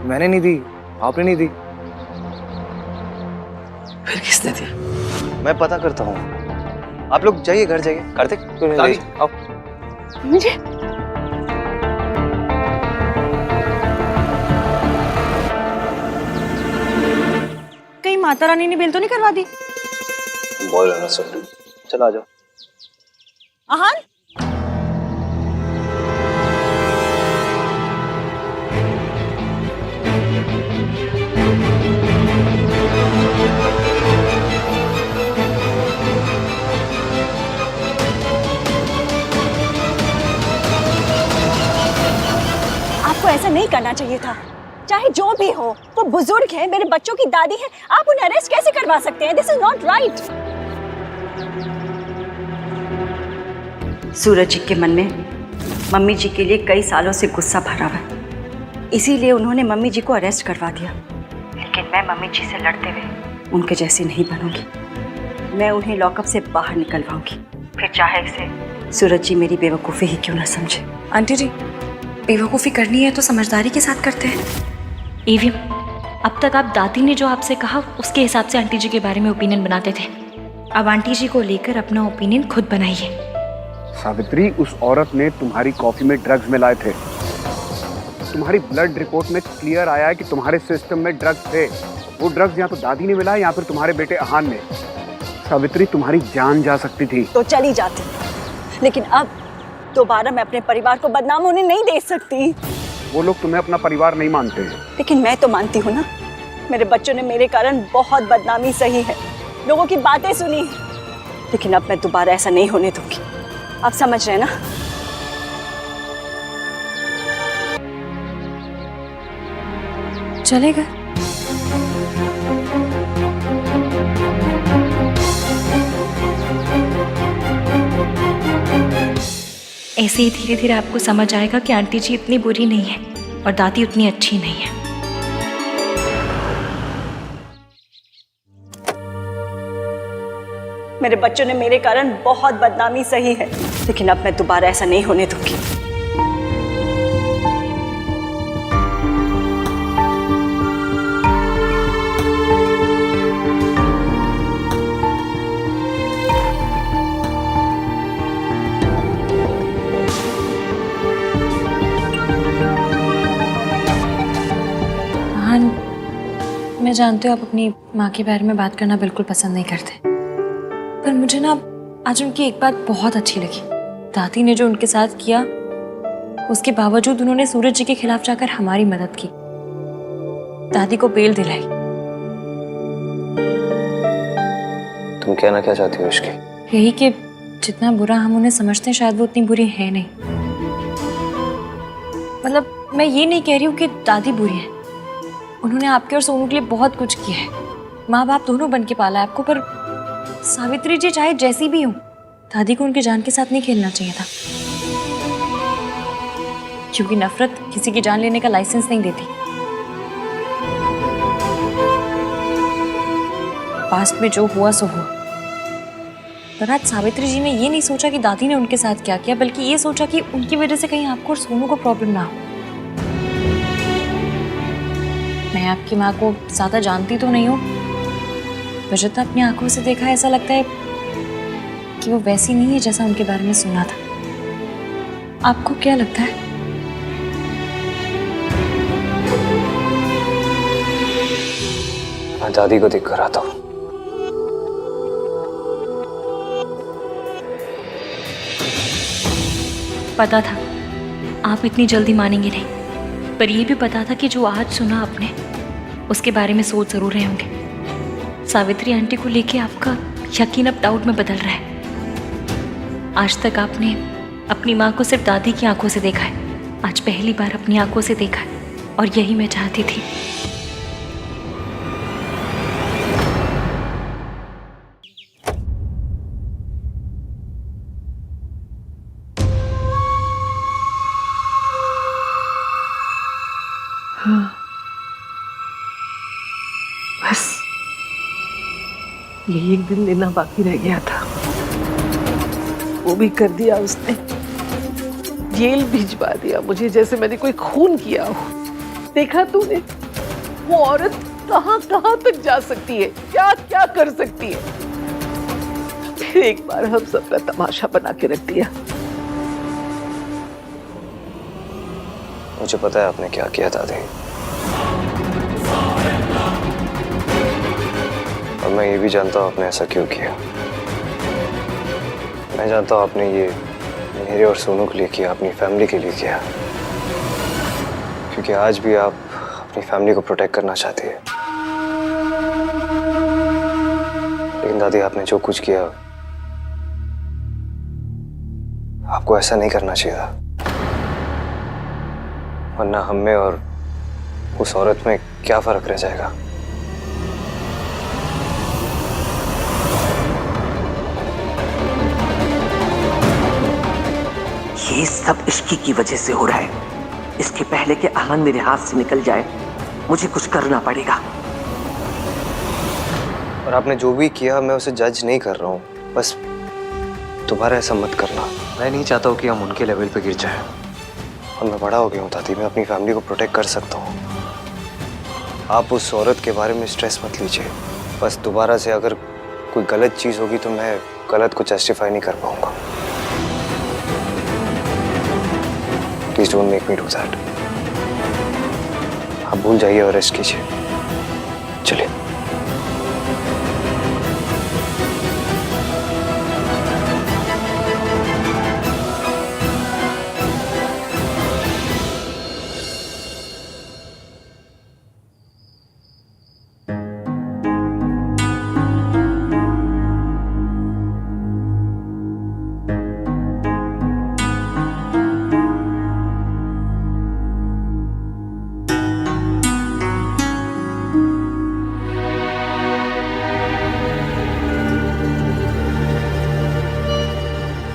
मैंने नहीं दी, आपने नहीं दी। फिर किसने दी? मैं पता करता हूँ। आप लोग जाइए, घर जाइए। कार्तिक, दादी आओ। मुझे कहीं माता रानी ने बिल तो नहीं करवा दी? बोल रहा सुन, चलो आ जाओ। आहान, आपको ऐसा नहीं करना चाहिए था। चाहे जो भी हो, वो बुजुर्ग है, मेरे बच्चों की दादी है, आप उन्हें अरेस्ट कैसे करवा सकते हैं? This is not right. Suraj ji के मन में मम्मी जी के लिए कई सालों से गुस्सा भरा हुआ है, इसीलिए उन्होंने मम्मी जी को अरेस्ट करवा दिया। लेकिन मैं मम्मी जी से लड़ते हुए उनके जैसी नहीं बनूंगी। मैं उन्हें लॉकअप से बाहर निकलवाऊंगी, फिर चाहे इसे सूरज जी मेरी बेवकूफ़ी ही क्यों ना समझे। आंटी जी, बेवकूफ़ी करनी है तो समझदारी के साथ करते हैं। एवीएम, अब तक आप दादी ने जो आपसे कहा उसके हिसाब से आंटी जी के बारे में ओपिनियन बनाते थे। अब आंटी जी को लेकर अपना ओपिनियन खुद बनाइए। सावित्री, उस औरत ने तुम्हारी कॉफी में ड्रग्स मिलाए थे। तुम्हारी ब्लड रिपोर्ट में क्लियर आया है कि तुम्हारे सिस्टम में ड्रग्स थे। वो ड्रग्स या तो दादी ने मिलाए या फिर तुम्हारे बेटे आहान ने। सावित्री, तुम्हारी जान जा सकती थी। तो चली जाती, लेकिन अब दोबारा मैं अपने परिवार को बदनाम होने नहीं दे सकती। वो लोग तुम्हें अपना परिवार नहीं मानते हैं। लेकिन मैं तो मानती हूँ ना। मेरे बच्चों ने मेरे कारण बहुत बदनामी सही है, लोगों की बातें सुनी, लेकिन अब मैं दोबारा ऐसा नहीं होने दूंगी। आप समझ रहे हैं ना? चलेगा। ऐसे ही धीरे धीरे आपको समझ आएगा कि आंटी जी इतनी बुरी नहीं है और दादी उतनी अच्छी नहीं है। मेरे बच्चों ने मेरे कारण बहुत बदनामी सही है, लेकिन अब मैं दोबारा ऐसा नहीं होने दूंगी। मैं जानती हूँ आप अपनी माँ के बारे में बात करना बिल्कुल पसंद नहीं करते, पर मुझे ना आज उनकी एक बात बहुत अच्छी लगी। दादी ने जो उनके साथ किया, उसके बावजूद उन्होंने सूरज जी के खिलाफ जाकर हमारी मदद की, दादी को बेल दिलाई। तुम कहना क्या चाहती हो इसके? यही कि जितना बुरा हम उन्हें समझते हैं शायद वो उतनी बुरी है नहीं। मतलब मैं ये नहीं कह रही हूँ कि दादी बुरी है, उन्होंने आपके और सोनू के लिए बहुत कुछ किया है, माँ बाप दोनों बन के पाला है आपको, पर सावित्री जी चाहे जैसी भी हो, दादी को उनकी जान के साथ नहीं खेलना चाहिए था, क्योंकि नफरत किसी की जान लेने का लाइसेंस नहीं देती। पास्ट में जो हुआ सो हुआ, पर आज सावित्री जी ने ये नहीं सोचा कि दादी ने उनके साथ क्या किया, बल्कि ये सोचा कि उनकी वजह से कहीं आपको और सोनू को प्रॉब्लम ना हो। मैं आपकी माँ को ज्यादा जानती तो नहीं हूँ, पर जितना अपनी आंखों से देखा है, ऐसा लगता है कि वो वैसी नहीं है जैसा उनके बारे में सुना था। आपको क्या लगता है? मैं दादी को देख कर आता हूँ। पता था आप इतनी जल्दी मानेंगे नहीं, पर यह भी पता था कि जो आज सुना आपने उसके बारे में सोच जरूर रहे होंगे। सावित्री आंटी को लेके आपका यकीन अब डाउट में बदल रहा है। आज तक आपने अपनी माँ को सिर्फ दादी की आंखों से देखा है, आज पहली बार अपनी आंखों से देखा है, और यही मैं चाहती थी। हाँ, बस ये एक दिन लेना बाकी रह गया था, वो भी कर दिया उसने। जेल भिजवा दिया मुझे, जैसे मैंने कोई खून किया हो। देखा तूने वो औरत कहां कहां तक जा सकती है, क्या क्या कर सकती है। फिर एक बार हम सबका तमाशा बना के रख दिया। मुझे पता है आपने क्या किया दादी, और मैं ये भी जानता हूँ आपने ऐसा क्यों किया। मैं जानता हूँ आपने ये मेरे और सोनू के लिए किया, अपनी फैमिली के लिए किया, क्योंकि आज भी आप अपनी फैमिली को प्रोटेक्ट करना चाहती है। लेकिन दादी आपने जो कुछ किया, आपको ऐसा नहीं करना चाहिए था, वरना हम में और उस औरत में क्या फर्क रह जाएगा। ये सब इश्की की वजह से हो रहा है। इसके पहले कि आहान मेरे हाथ से निकल जाए, मुझे कुछ करना पड़ेगा। और आपने जो भी किया, मैं उसे जज नहीं कर रहा हूँ, बस दोबारा ऐसा मत करना। मैं नहीं चाहता हूँ कि हम उनके लेवल पे गिर जाएं। और मैं बड़ा हो गया हूँ दादी, मैं अपनी फैमिली को प्रोटेक्ट कर सकता हूँ। आप उस औरत के बारे में स्ट्रेस मत लीजिए। बस दोबारा से अगर कोई गलत चीज़ होगी तो मैं गलत को जस्टिफाई नहीं कर पाऊंगा। Please don't make me do that. आप भूल जाइए और रेस्ट कीजिए। चलिए।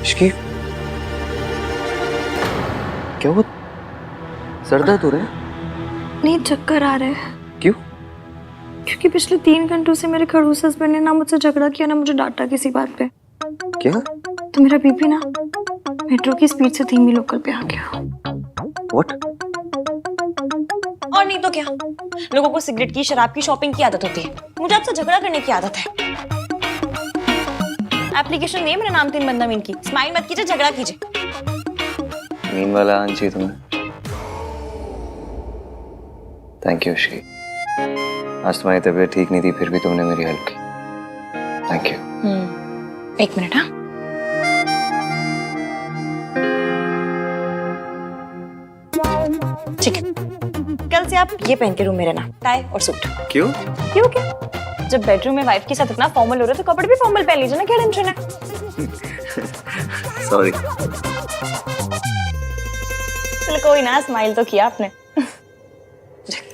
इश्की, क्या हुआ? सर दर्द हो रहा है? नहीं, चक्कर आ रहे हैं। क्यों? क्योंकि पिछले 3 घंटों से मेरे खड़ूस हस्बैंड ने ना मुझसे झगड़ा किया, ना मुझे डांटा किसी बात पे। क्या? तो मेरा बीपी ना मेट्रो की स्पीड से धीमी लोकल पे आ गया। What? और नहीं तो क्या, लोगों को सिगरेट की, शराब की, शॉपिंग की आदत होती है, मुझे आपसे झगड़ा करने की आदत है। एप्लीकेशन नहीं है मेरा नाम 3 बंदा मीन की। स्माइल मत कीजिए, झगड़ा कीजिए। मीन वाला आना चाहिए तुम्हें। Thank you Ishki. आज तुम्हारी तबीयत ठीक नहीं थी, फिर भी तुमने मेरी हेल्प की। Thank you. 1 मिनट। हाँ, ठीक है। कल से आप ये पहन के रूम में रहना, टाई और सूट। क्यों? क्यों क्या? जब बेडरूम में वाइफ के साथ इतना फॉर्मल हो रहे तो कपड़े भी फॉर्मल पहन लीजिए ना, क्या टेंशन है? सॉरी। चलो कोई ना, स्माइल तो किया आपने।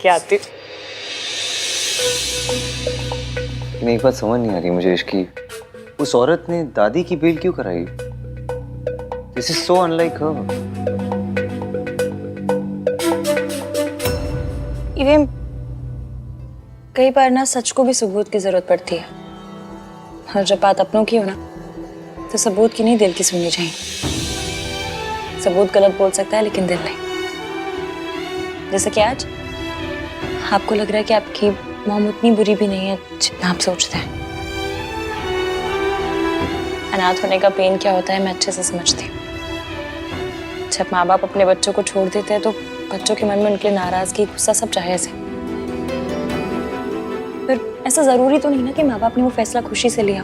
क्या आती? लेकिन एक बात समझ नहीं आ रही मुझे इश्की, उस औरत ने दादी की बेल क्यों कराई? दिस इज सो अनलाइक हर। इवें कई बार ना सच को भी सबूत की जरूरत पड़ती है, और जब बात अपनों की हो ना तो सबूत की नहीं, दिल की सुननी चाहिए। सबूत गलत बोल सकता है लेकिन दिल नहीं। जैसे कि आज आपको लग रहा है कि आपकी मॉम उतनी बुरी भी नहीं है जितना आप सोचते हैं। अनाथ होने का पेन क्या होता है मैं अच्छे से समझती हूँ। जब माँ बाप अपने बच्चों को छोड़ देते हैं तो बच्चों के मन में उनके नाराजगी, गुस्सा सब जायज है। फिर ऐसा जरूरी तो नहीं ना कि माँ बाप ने वो फैसला खुशी से लिया।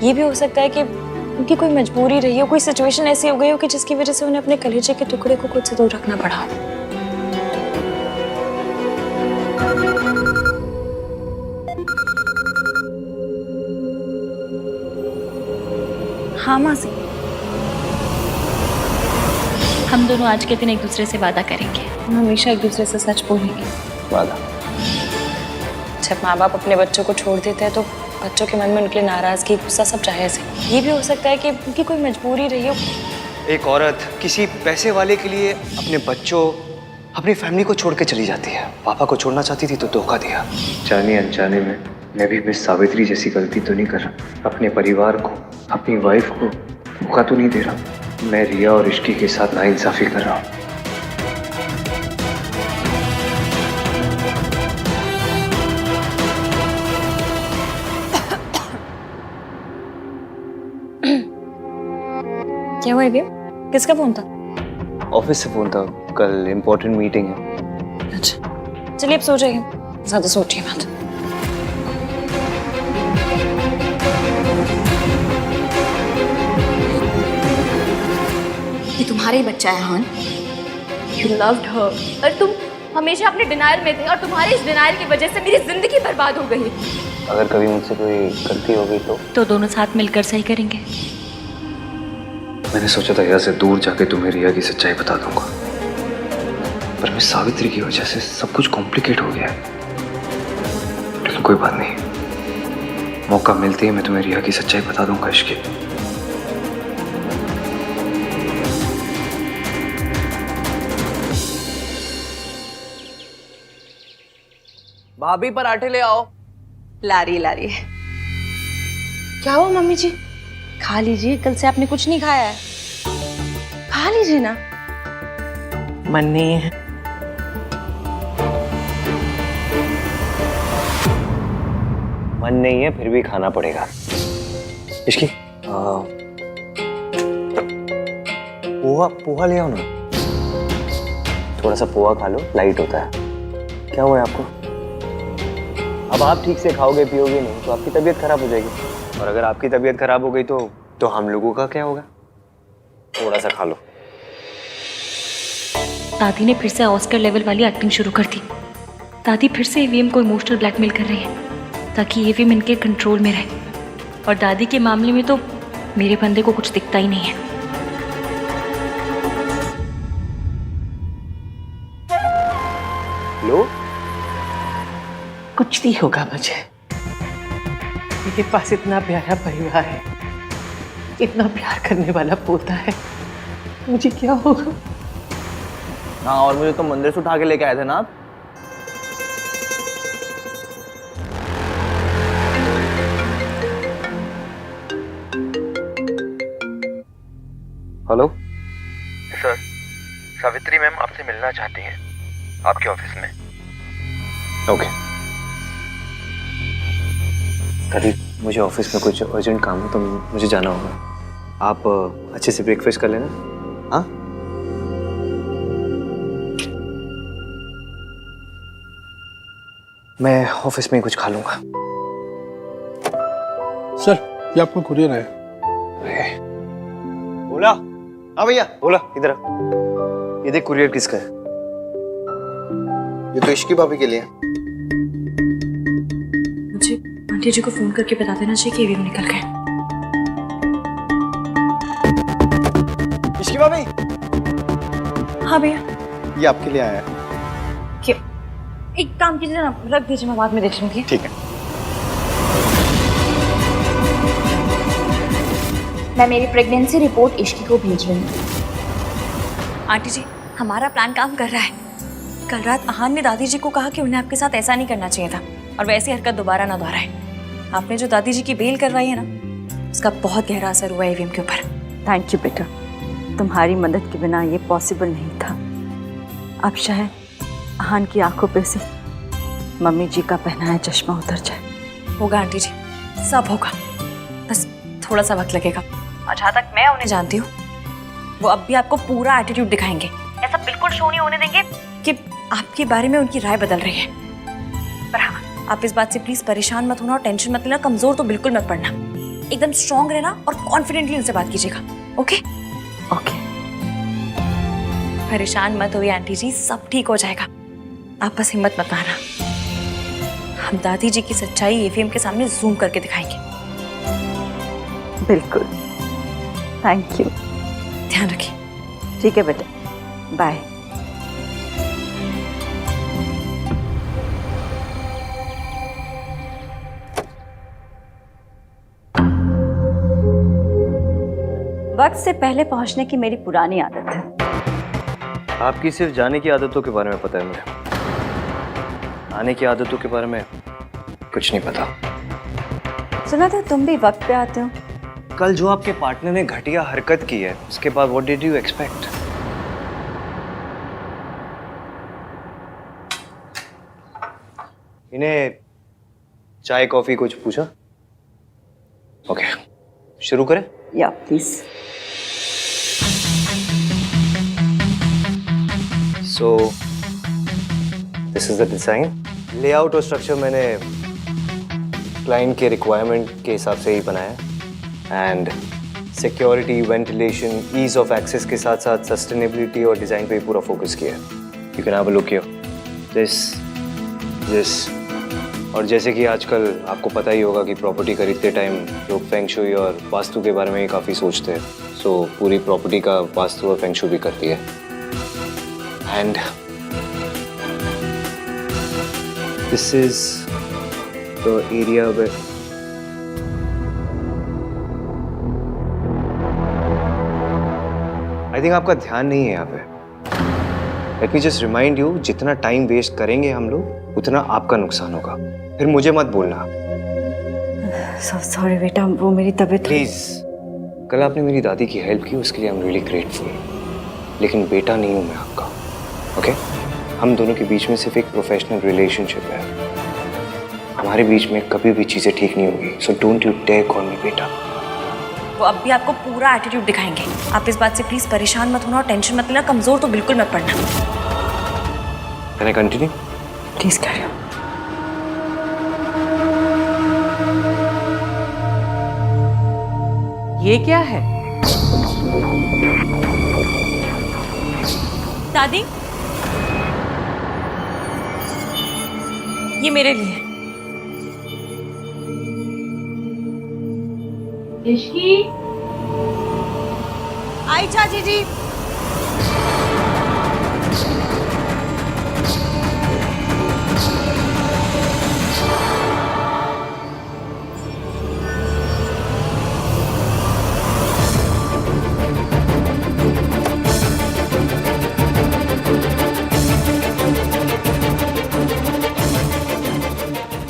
ये भी हो सकता है कि उनकी कोई मजबूरी रही हो, कोई सिचुएशन ऐसी हो गई हो कि जिसकी वजह से उन्हें अपने कलेजे के टुकड़े को खुद से दूर रखना पड़ा हो। हाँ मासी, हम दोनों आज के दिन एक दूसरे से वादा करेंगे, हम हमेशा एक दूसरे से सच बोलेंगे। वादा? जब माँ बाप अपने बच्चों को छोड़ देते हैं तो बच्चों के मन में उनके नाराजगी, गुस्सा सब जायज है। ये भी हो सकता है कि उनकी कोई मजबूरी रही हो। एक औरत किसी पैसे वाले के लिए अपने बच्चों, अपनी फैमिली को छोड़ के चली जाती है। पापा को छोड़ना चाहती थी तो धोखा दिया। जाने अनजाने में मैं भी मिस सावित्री जैसी गलती तो नहीं कर रहा। अपने परिवार को, अपनी वाइफ को धोखा तो नहीं दे रहा। मैं रिया और इश्की के साथ नाइंसाफी कर रहा हूँ। क्या हुआ अभी? किसका फोन था? ऑफिस से फोन था, कल इम्पोर्टेंट मीटिंग है। अच्छा चलिए अब सो जाइए, ज्यादा सोचिए मत। ये तुम्हारा ही बच्चा है हान। You loved her, और तुम हमेशा अपने डिनायल में थे और तुम्हारे इस डिनायल की वजह से मेरी जिंदगी बर्बाद हो गई। अगर कभी मुझसे कोई गलती हो गई तो दोनों साथ मिलकर सही करेंगे। मैंने सोचा था यहाँ से दूर जाके तुम्हें रिया की सच्चाई बता दूंगा, पर मैं सावित्री की वजह से सब कुछ कॉम्प्लिकेट हो गया है। लेकिन कोई बात नहीं, मौका मिलते ही मैं तुम्हें रिया की सच्चाई बता दूंगा। इश्की भाभी पराठे ले आओ। ला रही। क्या हुआ मम्मी जी? खा लीजिए, कल से आपने कुछ नहीं खाया है, खा लीजिए ना। मन नहीं है। मन नहीं है फिर भी खाना पड़ेगा। इश्की पोहा ले आओ ना। थोड़ा सा पोहा खा लो, लाइट होता है। क्या हुआ है आपको? अब आप ठीक से खाओगे पियोगे नहीं तो आपकी तबीयत खराब हो जाएगी, और अगर आपकी तबीयत खराब हो गई तो हम लोगों का क्या होगा? थोड़ा सा खा लो। दादी ने फिर से ऑस्कर लेवल वाली एक्टिंग शुरू कर दी। दादी फिर से ईवीएम को इमोशनल ब्लैकमेल कर रही है ताकि ईवीएम इनके कंट्रोल में रहे, और दादी के मामले में तो मेरे बंदे को कुछ दिखता ही नहीं है। लो, कुछ नहीं होगा मुझे। मेरे पास इतना प्यारा परिवार है, इतना प्यार करने वाला पोता है, मुझे क्या होगा? हाँ, और मुझे तो मंदिर से उठा के लेके आए थे ना आप। हेलो सर, सावित्री मैम आपसे मिलना चाहती हैं आपके ऑफिस में। ओके। कभी मुझे ऑफिस में कुछ अर्जेंट काम है तो मुझे जाना होगा। आप अच्छे से ब्रेकफास्ट कर लेना। हाँ, मैं ऑफिस में ही कुछ खा लूंगा। सर, ये आपका कुरियर है। बोला। हाँ भैया, बोला। इधर आ। ये देख कुरियर किसका है? ये तो इश्की भाभी के लिए। मुझे आंटी जी को फोन करके बता देना चाहिए कि ईवीएम निकल गए। इश्की भाभी, हाँ भैया। ये आपके लिए आया है। क्या? एक काम कीजिए ना, रख दीजिए, मैं बाद में देख लूंगी। ठीक है। मैं मेरी प्रेगनेंसी रिपोर्ट इश्की को भेज रही हूँ। आंटी जी, हमारा प्लान काम कर रहा है। कल रात अहान ने दादी जी को कहा कि उन्हें आपके साथ ऐसा नहीं करना चाहिए था, और वैसी हरकत दोबारा ना दोहराए। आपने जो दादी जी की बेल करवाई है ना, उसका बहुत गहरा असर हुआ ईवीएम के ऊपर। थैंक यू बेटा, तुम्हारी मदद के बिना ये पॉसिबल नहीं था। अब शायद अहान की आंखों पे से मम्मी जी का पहनाया चश्मा उतर जाए। होगा आंटी जी, सब होगा, बस थोड़ा सा वक्त लगेगा। और जहाँ तक मैं उन्हें जानती हूँ, वो अब भी आपको पूरा एटीट्यूड दिखाएंगे। ऐसा बिल्कुल शो नहीं होने देंगे कि आपके बारे में उनकी राय बदल रही है। पर हाँ, आप इस बात से प्लीज परेशान मत होना और टेंशन मत लेना, कमजोर तो बिल्कुल मत पड़ना। एकदम स्ट्रांग रहना और कॉन्फिडेंटली उनसे बात कीजिएगा। Okay okay. परेशान मत होइए आंटी जी, सब ठीक हो जाएगा। आप बस हिम्मत मत हारना। हम दादी जी की सच्चाई ईवीएम के सामने जूम करके दिखाएंगे। बिल्कुल, थैंक यू। ध्यान रखिए। ठीक है बेटा, बाय। वक्त से पहले पहुंचने की मेरी पुरानी आदत है। आपकी सिर्फ जाने की आदतों के बारे में पता है मुझे, आने की आदतों के बारे में कुछ नहीं पता। सुना था तुम भी वक्त पे आते हो। कल जो आपके पार्टनर ने घटिया हरकत की है उसके बाद व्हाट डिड यू एक्सपेक्ट? इन्हें चाय कॉफी कुछ पूछा? ओके, शुरू करें? या please. So this is the design. Layout और स्ट्रक्चर मैंने क्लाइंट के रिक्वायरमेंट के हिसाब से ही बनाया and security, ventilation, ease of access के साथ साथ सस्टेनेबिलिटी और डिजाइन पे पूरा फोकस किया है। You can have a look here. This और जैसे कि आजकल आपको पता ही होगा कि प्रॉपर्टी खरीदते टाइम लोग फेंग शुई और वास्तु के बारे में ही काफ़ी सोचते हैं। सो पूरी प्रॉपर्टी का वास्तु और फेंग शुई भी करती है। And this is the area where I think आपका ध्यान नहीं है यहाँ पे। Let me just remind you, जितना टाइम वेस्ट करेंगे हम लोग उतना आपका नुकसान होगा। फिर मुझे मत बोलना। सॉरी बेटा, वो मेरी तबीयत। प्लीज, कल आपने मेरी दादी की हेल्प की, उसके लिए आई एम रियली ग्रेटफुल। लेकिन बेटा नहीं हूं मैं आपका, ओके? हम दोनों के बीच में सिर्फ एक प्रोफेशनल रिलेशनशिप है। हमारे बीच में कभी भी चीजें ठीक नहीं होगी। So don't you dare call me बेटा। वो अब भी आपको पूरा एटीट्यूड दिखाएंगे। आप इस बात से प्लीज परेशान मत होना और टेंशन मत लेना। कमजोर तो बिल्कुल मत पड़ना। Can I continue? Please carry on. ये क्या है? दादी, ये मेरे लिए। आई चाची जी।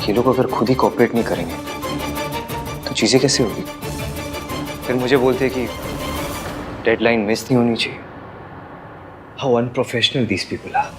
ये लोग अगर खुद ही कोऑपरेट नहीं करेंगे तो चीजें कैसे होगी? फिर मुझे बोलते कि डेडलाइन मिस नहीं होनी चाहिए। How unprofessional these people are.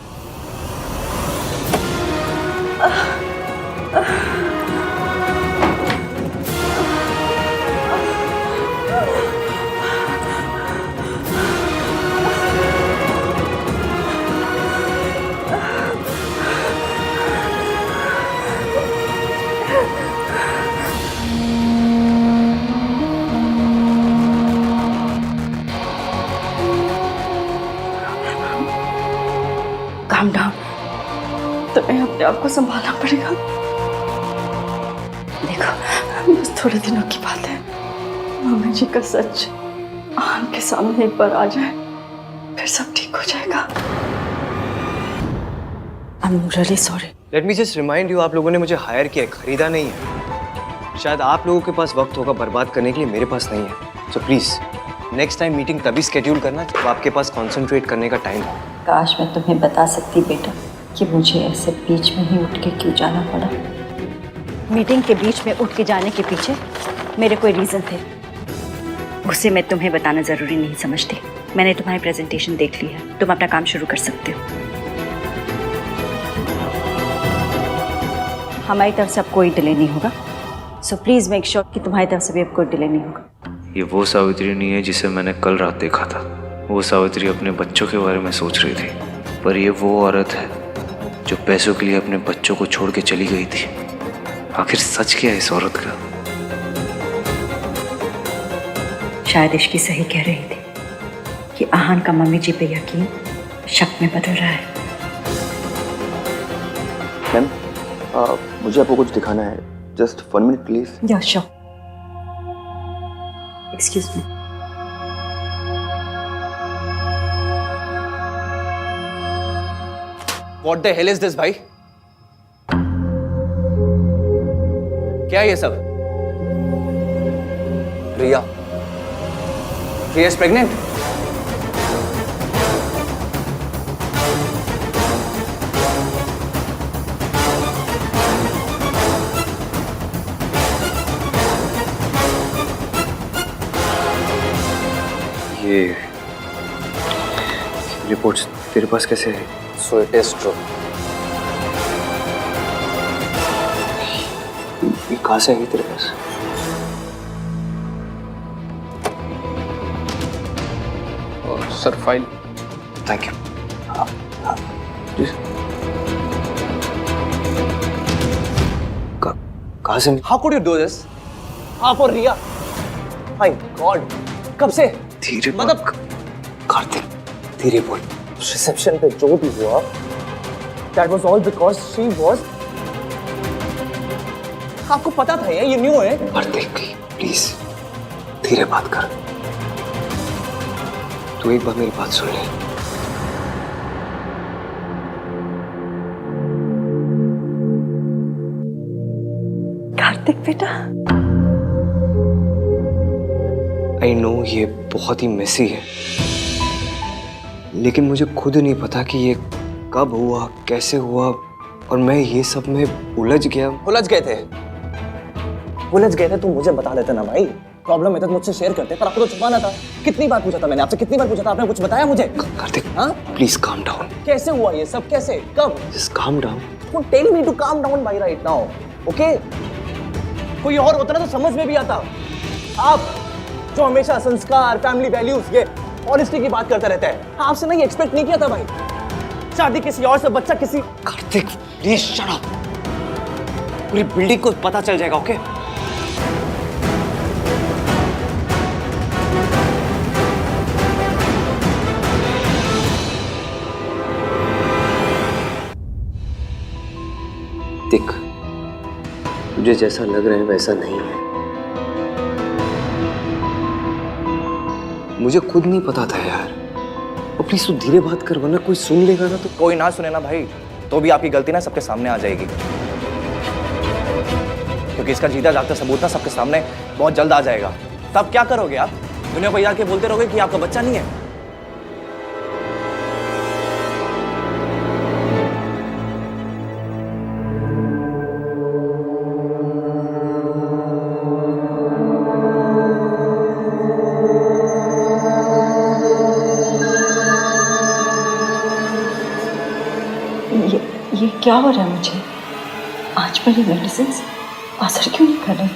Calm down. तुम्हें अपने आप को संभालना पड़ेगा। देखो, बस थोड़े दिनों की बात है। मम्मी जी का सच आन के सामने एक बार आ जाए, फिर सब ठीक हो जाएगा। I am really sorry. Late me just remind you, आप लोगों ने मुझे हायर किया है, खरीदा नहीं है। शायद आप लोगों के पास वक्त होगा बर्बाद करने के लिए, मेरे पास नहीं है। So please next time meeting तभी स्केड्यूल करना जब आपके पास कॉन्सेंट्रेट करने का टाइम हो। काश मैं तुम्हें बता सकती बेटा कि मुझे ऐसे बीच में ही उठ के क्यों जाना पड़ा। मीटिंग के बीच में उठ के जाने के पीछे मेरे कोई रीजन थे। उसे मैं तुम्हें बताना जरूरी नहीं समझती। मैंने तुम्हारी प्रेजेंटेशन देख ली है, तुम अपना काम शुरू कर सकते हो। हमारी तरफ से अब कोई डिले नहीं होगा। सो प्लीज मेक श्योर कि तुम्हारी तरफ से भी अब कोई डिले नहीं होगा। ये वो सावित्री नहीं है जिसे मैंने कल रात देखा था। वो सावित्री अपने बच्चों के बारे में सोच रही थी, पर ये वो औरत है जो पैसों के लिए अपने बच्चों को छोड़ के चली गई थी। आखिर सच क्या है इस औरत का? शायद इश्की सही कह रही थी कि आहान का मम्मी जी पे यकीन शक में बदल रहा है। मैम, मुझे आपको कुछ दिखाना है। Just 1 minute please. Yeah sure. Excuse me. What the hell is this, भाई? क्या है ये सब? Riya is pregnant? ये रिपोर्ट्स तेरे पास कैसे है? So it is true. ये कहाँ से आई तेरे पास? Sir file. Thank you. कहाँ से? How could you do this? आप और रिया, माय गॉड, कब से? धीरे मतलब कार्तिक, धीरे बोल। रिसेप्शन पे जो भी हुआ, that was all because she was. आपको पता था ये न्यू है? कार्तिक प्लीज धीरे बात कर। तू एक बार मेरी बात सुन ले। कार्तिक बेटा, आई नो ये बहुत ही मेसी है, लेकिन मुझे खुद नहीं पता कि ये कब हुआ, कैसे हुआ, और मैं ये सब में उलझ गया। उलझ गए थे? उलझ गए थे तो मुझे बता देते ना भाई। प्रॉब्लम है तो मुझसे शेयर करते, पर आपको तो छुपाना था। कितनी बार पूछा था मैंने आपसे, कितनी बार पूछा था, आपने कुछ बताया मुझे? कार्तिक हाँ प्लीज काम डाउन। कैसे हुआ ये सब, कैसे, कब? Just calm down. Don't tell me to calm down by right now, okay? कोई और होता ना तो समझ में भी आता। आप जो हमेशा संस्कार, फैमिली वैल्यूज, ये ऑनेस्टी की बात करता रहता है, आपसे नहीं एक्सपेक्ट नहीं किया था भाई। शादी किसी और से, बच्चा किसी। Kartik please shut up. पूरी बिल्डिंग को पता चल जाएगा, ओके? देख, तुझे जैसा लग रहा है वैसा नहीं है। मुझे खुद नहीं पता था यार। और प्लीज तू धीरे बात कर, वरना कोई सुन लेगा ना तो। कोई ना सुने ना भाई, तो भी आपकी गलती ना सबके सामने आ जाएगी, क्योंकि इसका जीता जागता सबूत ना सबके सामने बहुत जल्द आ जाएगा। तब क्या करोगे आप? दुनिया को ये आके बोलते रहोगे कि आपका बच्चा नहीं है। ये क्या हो रहा है मुझे? आज मेरी मेडिसिन असर क्यों नहीं कर रही?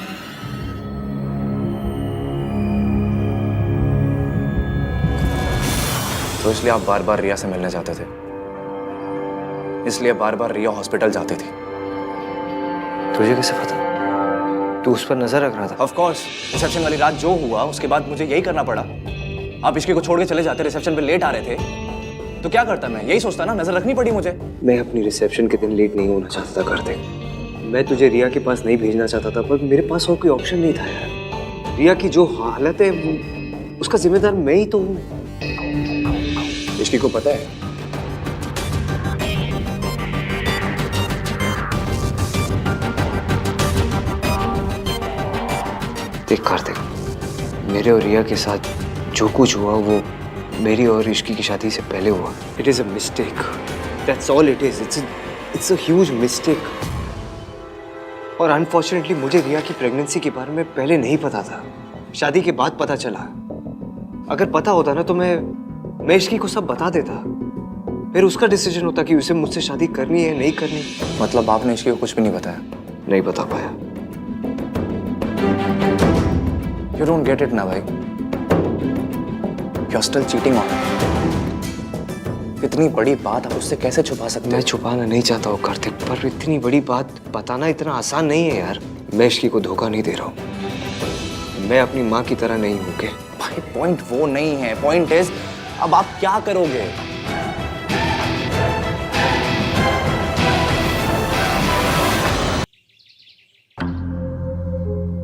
तो इसलिए आप बार बार रिया से मिलने जाते थे, इसलिए बार बार रिया हॉस्पिटल जाती थी। तुझे कैसे पता? तू उस पर नजर रख रहा था? ऑफ कोर्स, रिसेप्शन वाली रात जो हुआ उसके बाद मुझे यही करना पड़ा। आप इश्की को छोड़ के चले जाते, रिसेप्शन पे लेट आ रहे थे, तो क्या करता मैं? यही सोचता ना, नजर रखनी पड़ी मुझे। मैं अपनी रिसेप्शन के दिन लेट नहीं होना चाहता था कार्तिक। मैं तुझे रिया के पास नहीं भेजना चाहता था, पर मेरे पास और कोई ऑप्शन नहीं था यार। रिया की जो हालत है वो, उसका जिम्मेदार मैं ही तो हूँ। इश्की को पता है? देख कार्तिक, मेरे और रिया के साथ जो कुछ हुआ वो मेरी और इश्की की शादी से पहले हुआ। It is a mistake, that's all it is. It's a huge mistake. और अनफॉर्चुनेटली मुझे रिया की प्रेगनेंसी के बारे में पहले नहीं पता था, शादी के बाद पता चला। अगर पता होता ना तो मैं इश्की को सब बता देता, फिर उसका डिसीजन होता कि उसे मुझसे शादी करनी है नहीं करनी। मतलब आपने इश्की को कुछ भी नहीं बताया? नहीं बता पाया। You don't get it ना भाई। You're still cheating on her। इतनी बड़ी बात आप उससे कैसे छुपा सकते मैं छुपाना नहीं चाहता हूँ कार्तिक, पर इतनी बड़ी बात बताना इतना आसान नहीं है यार। मैं इश्की को धोखा नहीं दे रहा हूँ। मैं अपनी माँ की तरह नहीं हूँ। भाई पॉइंट वो नहीं है, पॉइंट इज अब आप क्या करोगे?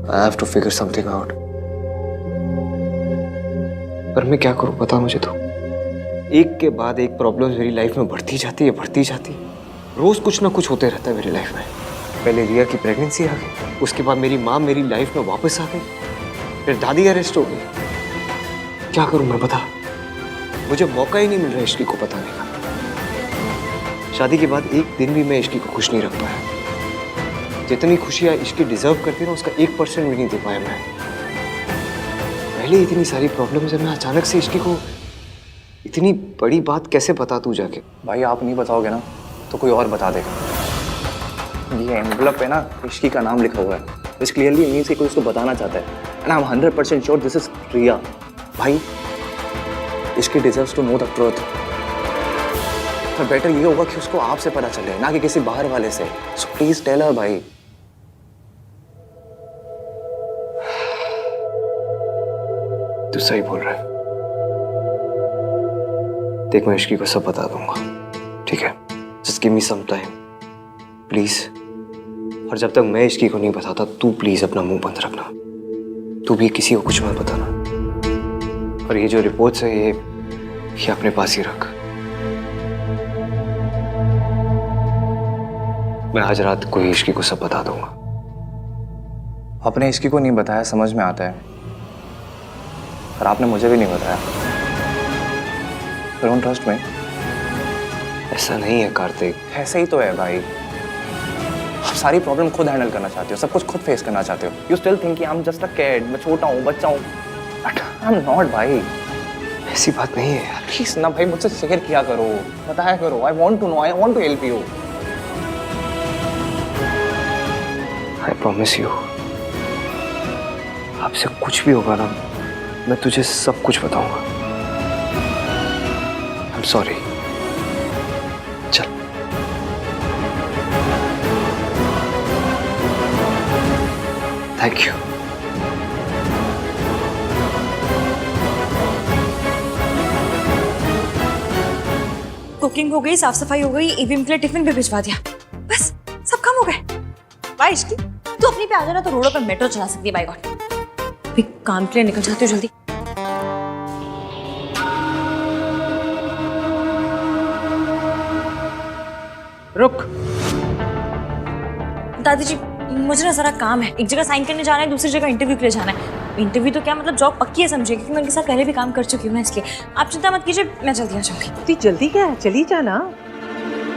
I have to figure something out। पर मैं क्या करूं बता मुझे तो। एक के बाद एक प्रॉब्लम मेरी लाइफ में बढ़ती जाती है, बढ़ती जाती है। रोज कुछ ना कुछ होते रहता है मेरी लाइफ में। पहले रिया की प्रेगनेंसी आ गई, उसके बाद मेरी माँ मेरी लाइफ में वापस आ गई, फिर दादी अरेस्ट हो गई। क्या करूं मैं बता? मुझे मौका ही नहीं मिल रहा इश्की को बताने का। शादी के बाद एक दिन भी मैं इश्की को खुश नहीं रख पाया। जितनी खुशियां इश्की डिजर्व करती ना, उसका 1% भी नहीं दे पाया मैं। पहले इतनी सारी प्रॉब्लम्स है, मैं अचानक से इश्की को इतनी बड़ी बात कैसे बता दूं जाके? भाई आप नहीं बताओगे ना तो कोई और बता देगा। ये एनवलप पे ना इश्की का नाम लिखा हुआ है, विच क्लियरली मींस कि कोई उसको बताना चाहता है, and I am 100% sure this is Riya. भाई Ishki deserves to know the truth, पर बेटर ये होगा कि उसको आपसे पता चले, ना कि किसी बाहर वाले से। सो प्लीज टेल हर भाई। तू सही बोल रहा है। देख मैं इश्की को सब बता दूंगा, ठीक है? Just give me some time please. और जब तक मैं इश्की को नहीं बताता, तू प्लीज अपना मुंह बंद रखना। तू भी किसी को कुछ मत बताना। और ये जो रिपोर्ट्स है ये अपने पास ही रख। मैं आज रात को इश्की को सब बता दूंगा। अपने इश्की को नहीं बताया समझ में आता है, पर आपने मुझे भी नहीं बताया। Don't trust me. ऐसा नहीं है कार्तिक। ऐसा ही तो है भाई। आप सारी प्रॉब्लम खुद हैंडल करना चाहते हो, सब कुछ खुद फेस करना चाहते हो। You still think I am just a kid, मैं छोटा हूँ, बच्चा हूँ, बट आई एम नॉट भाई। ऐसी बात नहीं है यार। प्लीज ना भाई, मुझसे शेयर किया करो, बताया करो। I want to know, I want to help you. I promise you, आपसे कुछ भी होगा ना, मैं तुझे सब कुछ बताऊंगा। I am sorry. चल। Thank you. कुकिंग हो गई, साफ सफाई हो गई, ईवीएम के लिए टिफिन भी भिजवा दिया, बस सब काम हो गए। भाई इश्की, तू अपनी पे आ जाना तो रोडों पे मेट्रो चला सकती है। बाय गॉड, अभी काम के लिए निकल जाती हूँ जल्दी। रुक। दादी जी मुझे ना जरा काम है, एक जगह साइन करने जाना है, दूसरी जगह इंटरव्यू के लिए जाना है। इंटरव्यू तो क्या मतलब, जॉब पक्की है समझिए, क्योंकि मैं उनके साथ पहले भी काम कर चुकी हूँ ना, इसलिए आप चिंता मत कीजिए, मैं जल्दी आ जाऊंगी। इतनी जल्दी क्या है, चली जाना।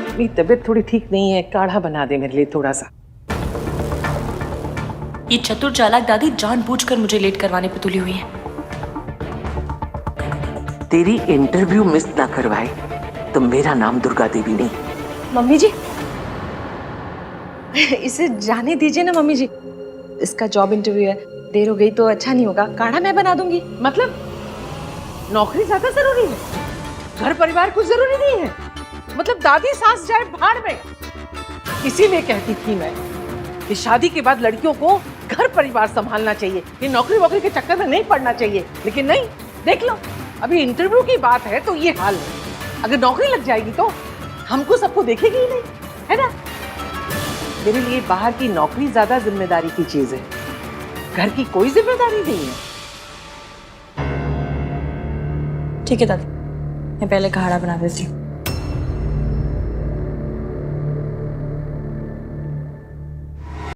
मेरी तबीयत थोड़ी ठीक नहीं है, काढ़ा बना दे मेरे लिए थोड़ा सा। ये चतुर चालाक दादी जानबूझकर मुझे लेट करवाने पे तुली हुई है। तेरी इंटरव्यू मिस ना करवाए तो मेरा नाम दुर्गा देवी नहीं। मम्मी जी इसे जाने दीजिए ना मम्मी जी, इसका जॉब इंटरव्यू है, देर हो गई तो अच्छा नहीं होगा। काढ़ा मैं बना दूंगी। मतलब नौकरी ज्यादा जरूरी है, घर परिवार कुछ जरूरी नहीं है? मतलब दादी सास जाए भाड़ में। इसीलिए कहती थी मैं कि शादी के बाद लड़कियों को घर परिवार संभालना चाहिए, ये नौकरी वोकरी के चक्कर में नहीं पड़ना चाहिए। लेकिन नहीं, देख लो अभी इंटरव्यू की बात है तो ये हाल है। अगर नौकरी लग जाएगी तो हमको सबको देखेगी ही नहीं, है ना? मेरे लिए बाहर की नौकरी ज्यादा जिम्मेदारी की चीज है, घर की कोई जिम्मेदारी नहीं है। ठीक है दादी, मैं पहले काढ़ा बना देती हूँ।